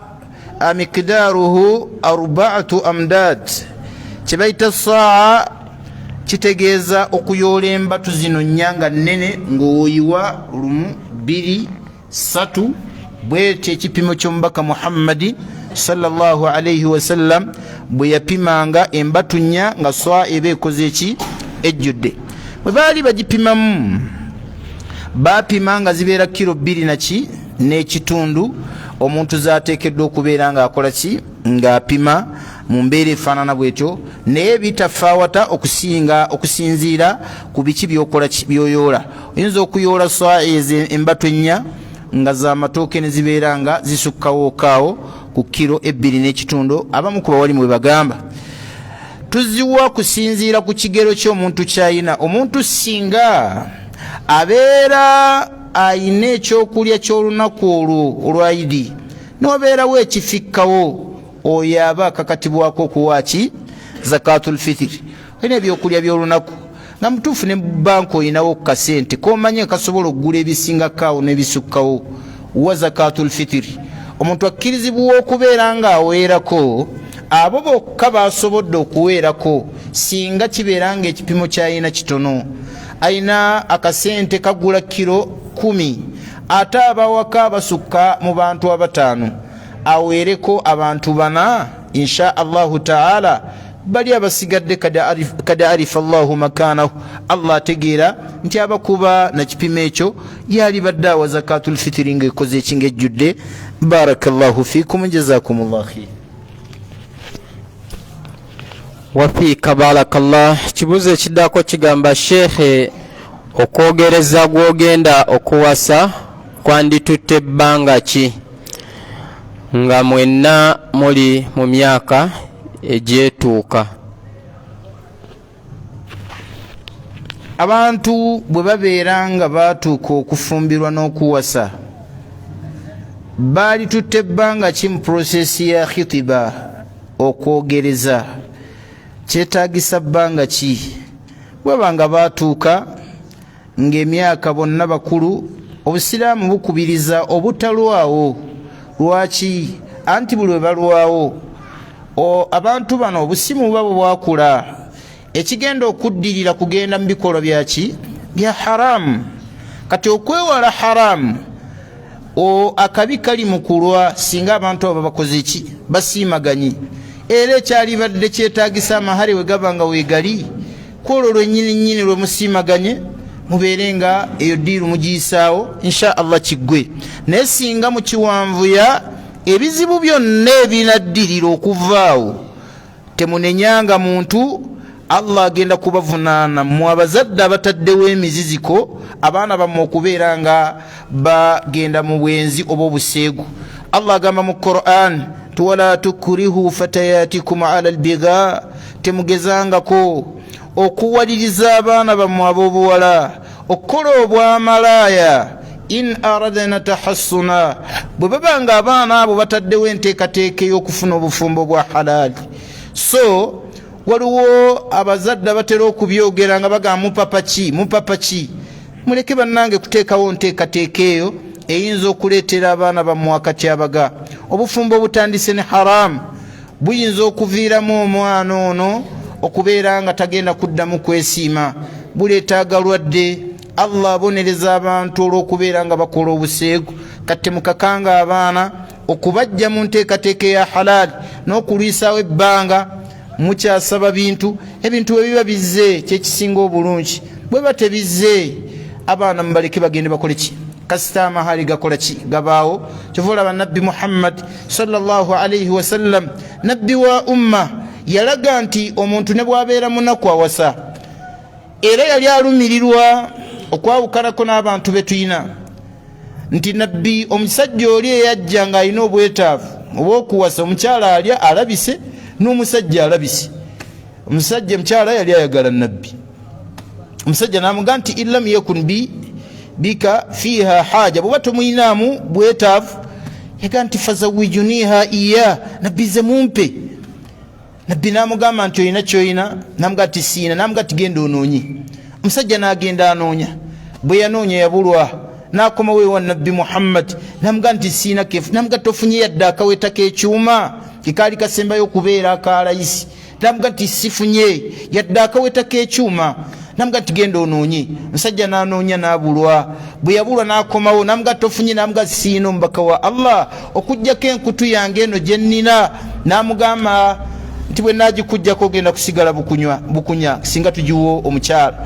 [SPEAKER 2] miqdaaruhu 4 amdad. Kye bayita saa kitegeeza okuyoola embatu zino nnyanga nnene ng'oyiwa 1, 2, 3. Bw'ekyo ekipimo ky'omubaka Muhammadi sallallahu alayhi wasallam bwe yapimanga embatu nnya nga swa eba ekoze eki? Ejjudde. Bwe baali bagipimamu bapima nga zibeera kilo 2 n'ekitundu. Omuntu zaateekeddwa okubeera ng'akola ki? Ng'apima mu mbeera efaanana bw'etyo, naye bitafaawata okusinziira ku biki by'okola by'oyoola. Oyinza okuyoola swa ezo embatu ennya nga z'amatooke ne zibeera nga zisukkawokaawo ku kilo 2 n'ekitundu. Abamu ku bawalimu bwe bagamba tuziwa kusinziira ku kigero ky'omuntu ky'ayina. Omuntu singa abeera ayina ekyokulya ky'olunaku olwo olwayidi n'obeerawo ekifikkawo, oyo aba akakatibwako okuwaaki zakatul fitr. Olina ebyokulya by'olunaku nga mutuufu ne banka oyinawo ku kasente k'omanye kasobola okugula ebisingakaawo n'ebisukkawo, wa zakatul fitiri. Omuntu akkirizibwa okubeera nga aweerako abo bokka basobodde okuweerako singa kibeera nga ekipimo kyayina kitono, ayina akasente kagula kilo 10 ate abawaka basukka mu bantu abataano, aweereko abantu 4 insha Allahu taala. Bali abasigadde kada arifa Allahu makanahu, Allah ategeera nti abakuba na kipimo ekyo yali badde awa zakatul fitiri ng'ekoze ekingejjudde. Barakallahu fikum, jazakumullahu khair.
[SPEAKER 1] Wafiika barakallah. Kibuuzo ekiddako kigamba sheekhe, okwogereza gw'ogenda okuwasa kwanditutte ebbanga ki nga mwenna muli mu myaka egyetuuka?
[SPEAKER 2] Abantu bwe babeera nga baatuuka okufumbirwa n'okuwasa, baali tutte ebbanga ki mu prosesi ya khitiba okwogereza? Kyetaagisa bbanga ki? Bwaba nga baatuuka ng'emyaka bonna bakulu, obusiraamu bukubiriza obutalwawo. Lwaki? Anti buli bwe balwawo abantu bano obusimu bwabo bwakula, ekigenda okuddirira kugenda mu bikolwa byaki bya haramu. Kati okwewala haramu akabi kali mu kulwa singa abantu abo bakoze ki, basiimaganye. Era ekyali badde kyetaagisa amahale we gaba nga weegali, kwolwo lwennyini lwe musiimaganye mubeere nga eyo ddiiru mugiyisaawo insha Allah kiggwe. Naye singa mukiwanvuya ebizibu byonna ebinaddirira okuvaawo, temunenyanga muntu, Allah agenda kubavunaana. Mu abazadde abataddewo emiziziko abaana bammwe okubeera nga bagenda mu bwenzi oba obuseegu. Allah agamba mu Qur'an, wala tukrihu fatayatikum ala albigha, temugezangako okuwaliriza abaana bammwe ab'obuwala okukola obwamalaaya. In aradna tahassuna, bwe baba nga abaana abo bataddewo enteekateeka ey'okufuna obufumbo bwa halaali. So waliwo abazadde abatera okubyogera nga bagamba mupapa ki. Muleke bannange kuteekawo nteekateeka eyo eyinza okuleetera abaana bammwe akatyabaga. Obufumbo obutandise ne haramu buyinza okuviiramu omwana ono okubeera nga tagenda kuddamu kwesiima, buleeta agalwadde. Allah abonereza abantu olw'okubeera nga bakola obuseegu. Kati mukakanga abaana okubajja mu nteekateeka ya halaali n'okulwisaawo ebbanga, mukyasaba ebintu ebiba bizze kyekisinga obulungi. Bwe batebizze, abaana mubaleke bagende bakole ki? Kasita amahali gakola ki? Gabaawo. Kyova olaba Nabbi Muhammad sallallahu alayhi wasallam, nabbi wa umma, yalaga nti omuntu ne bw'abeera munaku awasa, era yali alumirirwa okwawukanako n'abantu be tuyina, nti nabbi omusajja oli eyajja ng'alina obwetaavu obw'okuwasa, omukyala alya alabise n'omusajja alabise. Omukyala yali ayagala nabbi. Omusajja n'amugamba nti illam yakun bika fiha haja, bw'oba tomuyinaamu bwetaavu, yaga nti fazawijuniha iya, nabbi ze mumpe. Nabbi n'amugamba nti olina ky'olina? N'amugamba nti siina. N'amugamba nti genda onoonye. Omusajja n'agenda anoonya. Bwe yanoonya yabulwa, n'akomawo ewa Nabbi Muhammad. N'amugamba nti siina keefu. N'amugamba nti ofunye yadde akaweta k'ekyuma kikaali kasembayo okubeera akalayisi. N'amugamba nti sifunye yadde akaweta k'ekyuma. N'amugamba nti genda onoonye. Omusajja n'anoonya n'abulwa. Bwe yabulwa n'akomawo, n'amugamba nti ofunye? N'amugamba siina omubaka wa Allah okuggyako enkutu yange eno gye nnina. N'amugamba nti bwe naagikuggyako ogenda kusigala bukunya singa tugiwo omukyala.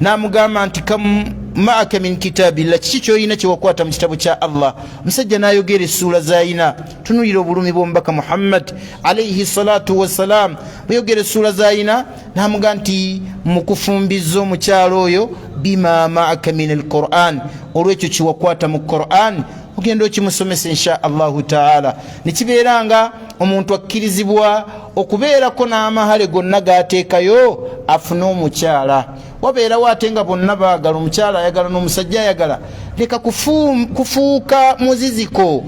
[SPEAKER 2] N'amugamba nti kam maaka min kitabillah, kiki ky'olina kyewakwata mu kitabu kya Allah? Omusajja n'ayogera essuula z'ayina. Tunuulira obulumi bw'omubaka Muhammad alayhi salatu wassalam. Bweyogera essuula z'ayina, n'amugamba nti mu kufumbiza omukyala oyo, bima maaka min alquran, olw'ekyo kiwakwata mu Quran ogenda okimusomesa insha Allahu taala. Nekibeera nga omuntu akkirizibwa okubeerako n'amahale gonna g'ateekayo afune omukyala. Wabeerawo ate nga bonna baagala, omukyala ayagala n'omusajja ayagala, leka kufuuka muziziko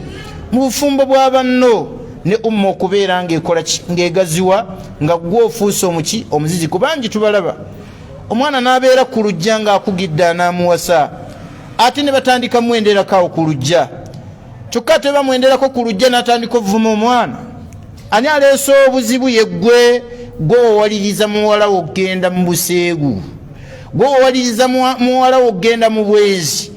[SPEAKER 2] mu bufumbo bwa banno, ne umma okubeera ng'ekola ng'egaziwa nga gwe ofuuse omuziziko. Bangi tubalaba, omwana n'abeera ku lujja ng'akugidde anaamuwasa, ate ne batandika mwenderakaawo ku lujja. kyokka tebamwenderako ku lujja n'atandika ovuma omwana. Ani aleese obuzibu yeggwe gw'owaliriza muwala wo okgenda mu buseegu, gw'owaliriza muwala wo okgenda mu bwezi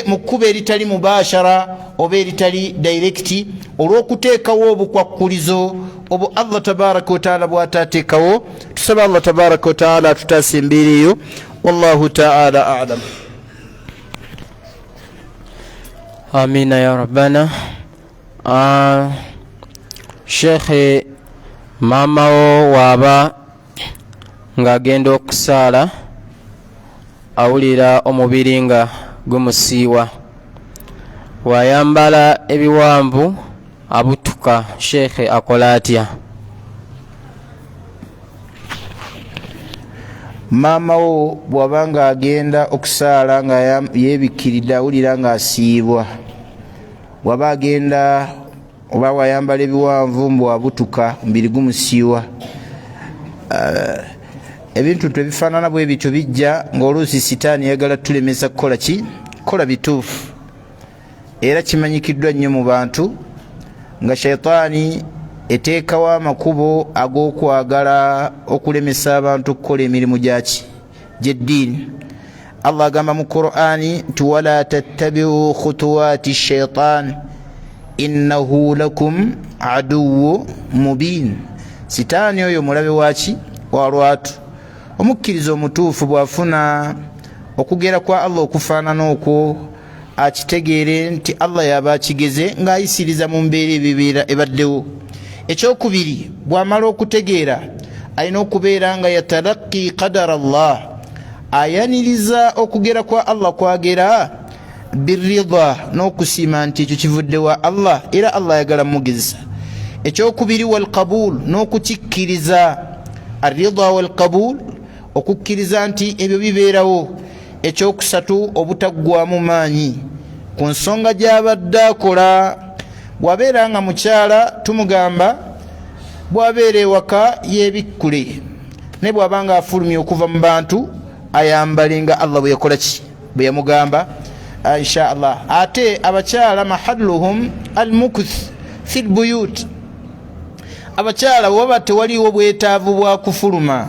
[SPEAKER 2] mu kkuba eritali mubashara oba eritali direkiti, olw'okuteekawo obukwakkulizo obwo Allah tabaraka wataala bw'ataateekawo. Tusaba Allah tabaraka wataala atutaasa embeera eyo. Wallahu taala alam.
[SPEAKER 1] Amina ya rabbana. Sheikh, mama wo waaba ng'agenda okusaala awulira omubiri nga gumusiiwa, wayambala ebiwanvu abutuka, Sheikh akola atya?
[SPEAKER 2] Maama wo bw'aba ng'agenda okusaala nga yeebikkiridde awulira ng'asiibwa, bw'aba agenda oba wayambala ebiwanvu mbu abutuka omubiri gumusiiwa, ebintu tebifaanana bwe bityo bijja ng'oluusi sitaani yagala tulemesa kukola ki? Kola bituufu. Era kimanyikiddwa nnyo mu bantu nga shayitaani eteekawo amakubo ag'okwagala okulemesa abantu okukola emirimu gy'eddiini. Allah agamba mu Qur'ani nti wala tattabi'u khutuwaati shaytaan innahu lakum aduwwu mubiin. Sitaani oyo mulabe waki? Wa lwatu. Omukkiriza omutuufu bw'afuna okugera kwa Allah okufaanana okwo, akitegeere nti Allah yaba akigeze ng'ayisiriza mu mbeera ebibeera ebaddewo. Ekyokubiri, bw'amala okutegeera alina okubeera nga yatalaqi qadara Allah, ayaniriza okugera kwa Allah kwagera birrida, n'okusiima nti ekyo kivudde wa Allah era Allah ayagala mugezesa. Ekyokubiri, wal qabul, n'okukikkiriza. Arrida wal qabul, okukkiriza nti ebyo bibeerawo. Ekyokusatu, obutaggwamu maanyi ku nsonga gy'abadde akola. Bw'abeera nga mukyala tumugamba bw'abeera ewaka yeebikkule, ne bw'aba nga afulumye okuva mu bantu ayambale nga Allah bwe yakola ki? Bwe yamugamba. Insha Allah. Ate abakyala mahalluhum almukuth fil buyut, abakyala bw'aba tewaliwo bwetaavu bwa kufuluma,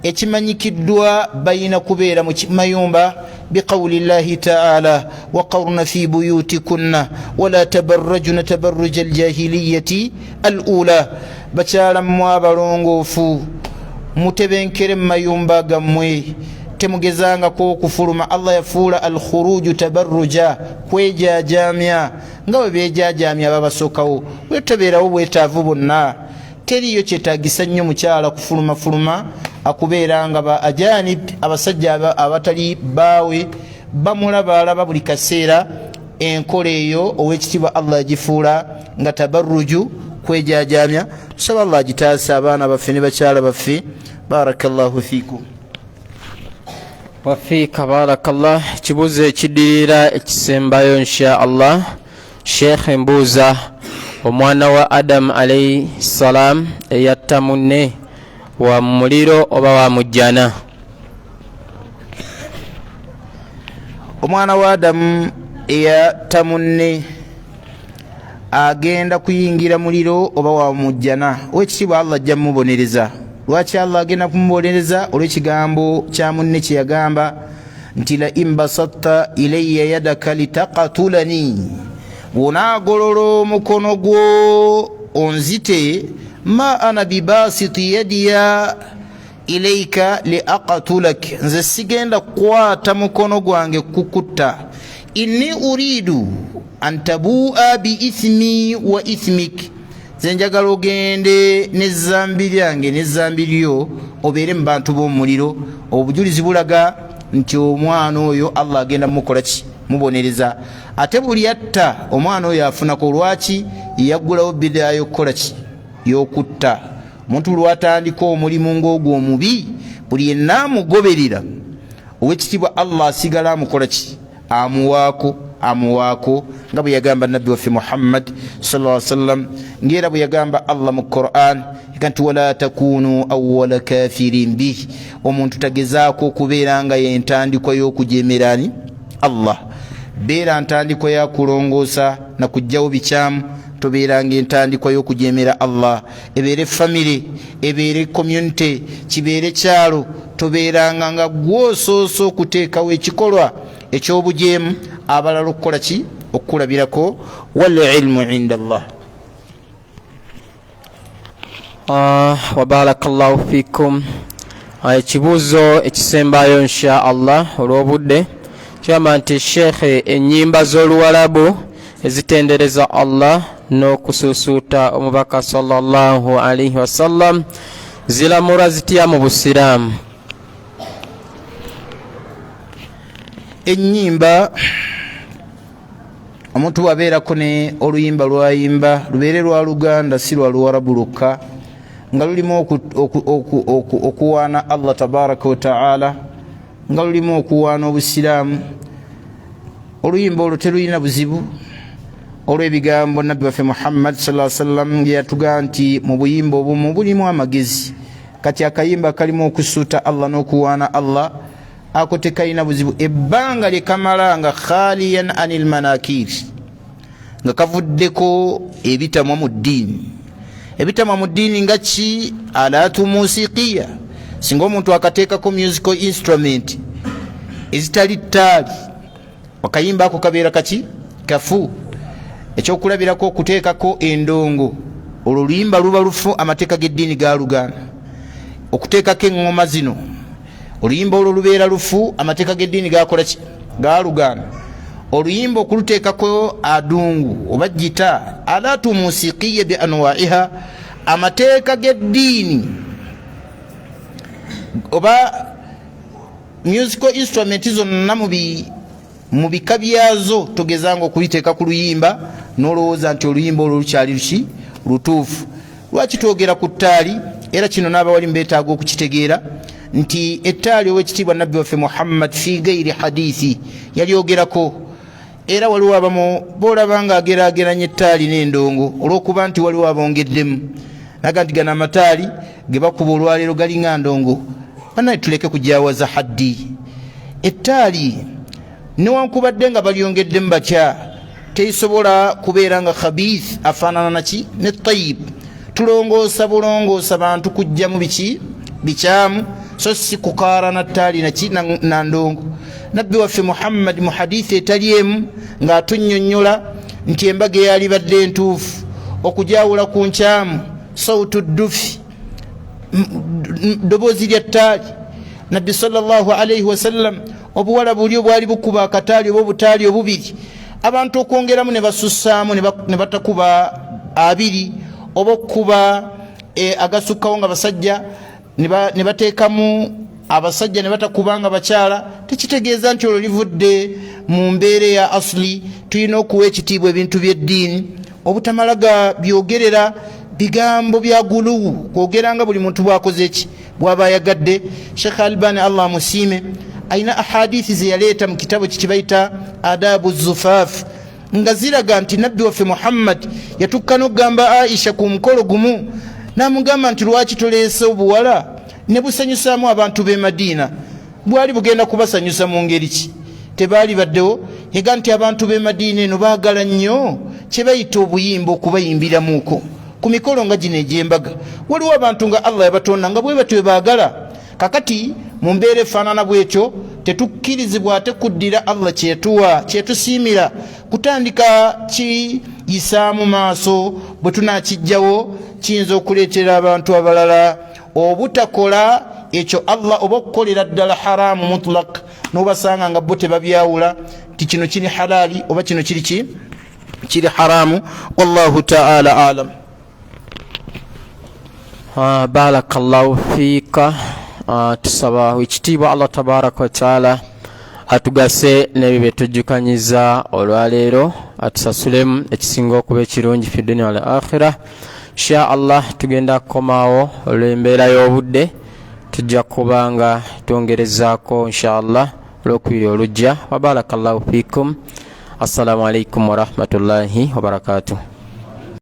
[SPEAKER 2] ekimanyikiddwa bayina kubeera mu mayumba biqawli llahi taala waqarna fi buyutikunna wala tabarrajna tabarruja aljahiliyati alula. Bakyala mmwe abalongoofu mutebenkere mu mayumba gammwe, temugezangako okufuluma. Allah yafuula alkhuruju tabarruja, kwejajaamya nga bwe beejajaamya babasookawo. Bwetobeerawo bwetaavu bwonna, teriyo kyetaagisa nnyo mukyala kufulumafuluma akubeera nga ba ajanib, abasajja abatali baawe bamulabalaba buli kaseera. Enkola eyo ow'ekitiibwa Allah yagifuula nga tabarruju, kwejajaamya. Tusaba Allah agitaasa abaana baffe ne bakyala baffe. Barakallahu fiikum.
[SPEAKER 1] Wafiika barakallah. Ekibuuzo ekiddirira ekisembayo insha Allah, Sheikh mbuuza, omwana wa Adam alayhi salam eyatta munne wa muliro oba wa mujjana?
[SPEAKER 2] Omwana wa Adamu eyatta munne agenda kuyingira muliro oba wa mujjana, owekitiibwa Allah ajja mumubonereza. Lwaki Allah agenda kumubonereza? Olw'ekigambo kya munne kye yagamba nti la imbasatta ilayya yadaka litaqatulani, bw'onaagolola omukono gwo onzite, ma ana bibasiti yadiya ilayka liaqatulak, nze sigenda kukwata mukono gwange kukutta. Inni uridu an tabua biithmi wa ithmik, nze njagala ogende n'ezzambi lyange n'ezzambi lyo, obeere mu bantu b'omuliro. Obujulizi bulaga nti omwana oyo Allah agenda mukola ki? Mubonereza. Ate buli atta omwana oyo afunako. Lwaki? Yaggulawo bidaa y'okukola ki? Y'okutta. Omuntu lwatandika omulimu ng'ogwo omubi, buli yenna amugoberera, ow'ekitiibwa Allah asigala amukola ki? Amuwaako nga bwe yagamba nabbi waffe Muhammad sallallahu alaihi wasallam, ng'era bwe yagamba Allah mu Qur'an nti wala takunu awwala kafirin bih, omuntu tagezaako okubeera nga yentandikwa y'okujemerani Allah. beera ntandikwa ya kulongoosa na kujjawo bikyamu, tobeeranga entandikwa y'okujemera Allah. Ebeere family, ebeere community, kibeere kyalo, tobeeranga nga gwosoosa okuteekawo ekikolwa eky'obujeemu abalala okukola ki, okukulabirako. Wal ilmu inda Allah.
[SPEAKER 1] Wa barakallahu fikum. Ekibuuzo ekisembayo insha Allah olw'obudde kyama nti Sheikh, ennyimba z'Oluwarabu ezitendereza Allah n'okusuusuuta omubaka sallallahu alaihi wasallam zilamura zitya mu Busiraamu?
[SPEAKER 2] Ennyimba, omuntu wabeerako ne oluyimba lwayimba lubeere lwa Luganda si lwa Luwarabu lukka, nga lulimu okuwaana Allah tabaraka wa ta'ala, nga lulimu okuwaana Obusiraamu. Oluyimba olwo terulina buzibu olw'ebigambo Nabbi waffe Muhammad sallallahu alaihi wasallam gye yatugaa nti mu buyimba obumu bulimu amagezi. Kati akayimba kalimu okusuuta Allah n'okuwaana Allah, ako tekalina buzibu ebbanga lye kamala nga khaliyan anil manakir, nga kavuddeko ebitamwa mu ddiini. Ebitamwa mu ddiini nga ki? Alatu musiqiya, singa omuntu akateekako musical instrument ezitali ttaali, akayimba ako kabeera kaki? Kafu. Ekyokulabirako okuteekako endongo, olwo oluyimba luba lufu, amateeka g'eddiini galugana. Okuteekako eŋŋoma zino, oluyimba olwo lubeera lufu, amateeka g'eddiini gakola ki? Galugana. Oluyimba okuluteekako adungu oba gita, alatu musiqiya bi anwaiha, amateeka g'eddiini oba musical instrument zonna mu bika byazo togezanga okuliteeka ku luyimba n'olowooza nti oluyimba olwo lukyali luki? Lutuufu. Lwaki twogera ku ttaali? Era kino n'abawali mbeetaaga okukitegeera nti ettaali ow'ekitiibwa Nabbi waffe Muhammad fi gairi hadithi yalyogerako, era waliwo abamu boolaba nga ageraageranya ettaali n'endongo olw'okuba nti waliwo abongeddemu, naga nti gano amataali ge bakuba olwaleero galinga ndongo. Banaye tuleke kujaawaza haddi. Ettaali newankubadde nga balyongeddemu batya, teyisobola kubeera nga khabith, afaanana naki? Ne tayyib. Tulongoosa bulongoosa bantu kujja mu biki? Bikyamu, so si kukaarana ttaali naki? Na ndongo. Nabbi waffe Muhammad mu hadithi etaliemu ng'atunnyonnyola nti embaga eyali badde entuufu okujaawula ku nkyamu, sautu ddufi, ddoboozi lya ttaali. Nabbi sallallahu alaihi wasallam obuwala buli obwali bukuba akataali oba obutaali obubiri, abantu okwongeramu ne basussaamu ne batakuba abiri oba okukuba agasukkawo nga basajja ne bateekamu abasajja ne batakubanga bakyala, tekitegeeza nti olwo livudde mu mbeera ya asli. Tulina okuwa ekitiibwa ebintu by'eddiini, obutamala byogerera bigambo bya guluwu, kwogera nga buli muntu bwakoze eki? Bw'aba ayagadde. Sheikh Albani Allah musiime ayina ahadithi ze yaleeta mu kitabo kikibayita Adabu Zufaf, nga ziraga nti Nabbi waffe Muhammad yatukka n'okugamba Aisha ku mukolo gumu, n'amugamba nti lwaki toleese obuwala ne busanyusaamu abantu b'e Madiina? Bwali bugenda kubasanyusa mu ngeri ki? Tebaali baddewo. Yega nti abantu b'e Madiina eno baagala nnyo kye bayita obuyimba okubayimbiramuuko ku mikolo nga gino egy'embaga. Waliwo abantu nga Allah yabatonda nga bwe batyo baagala. Kakati mu mbeera efaanana bw'ekyo tetukkirizibwa ate kuddira Allah kyetusiimira kutandika kiyisaamu maaso. Bwe tunaakijjawo kiyinza okuleetera abantu abalala obutakola ekyo Allah oba okukolera ddala haramu mutlaq, n'obasanga nga bo tebabyawula nti kino kiri halaali oba kino kiri haramu. Wallahu ta'ala alam. Barakallahu fiika. Tusaba ekitiibwa Allah tabaraka wa taala atugase n'ebyo bye tujjukanyiza olwaleero, atusasulemu ekisinga okuba ekirungi fi dunya wal akhirah. Insha Allah tugenda kukomaawo olw'embeera y'obudde, tujja kuba nga twongerezaako insha Allah olw'okubiri olujja. Wa barakallahu fiikum. Assalamu alaikum wa rahmatullahi wa barakatuh.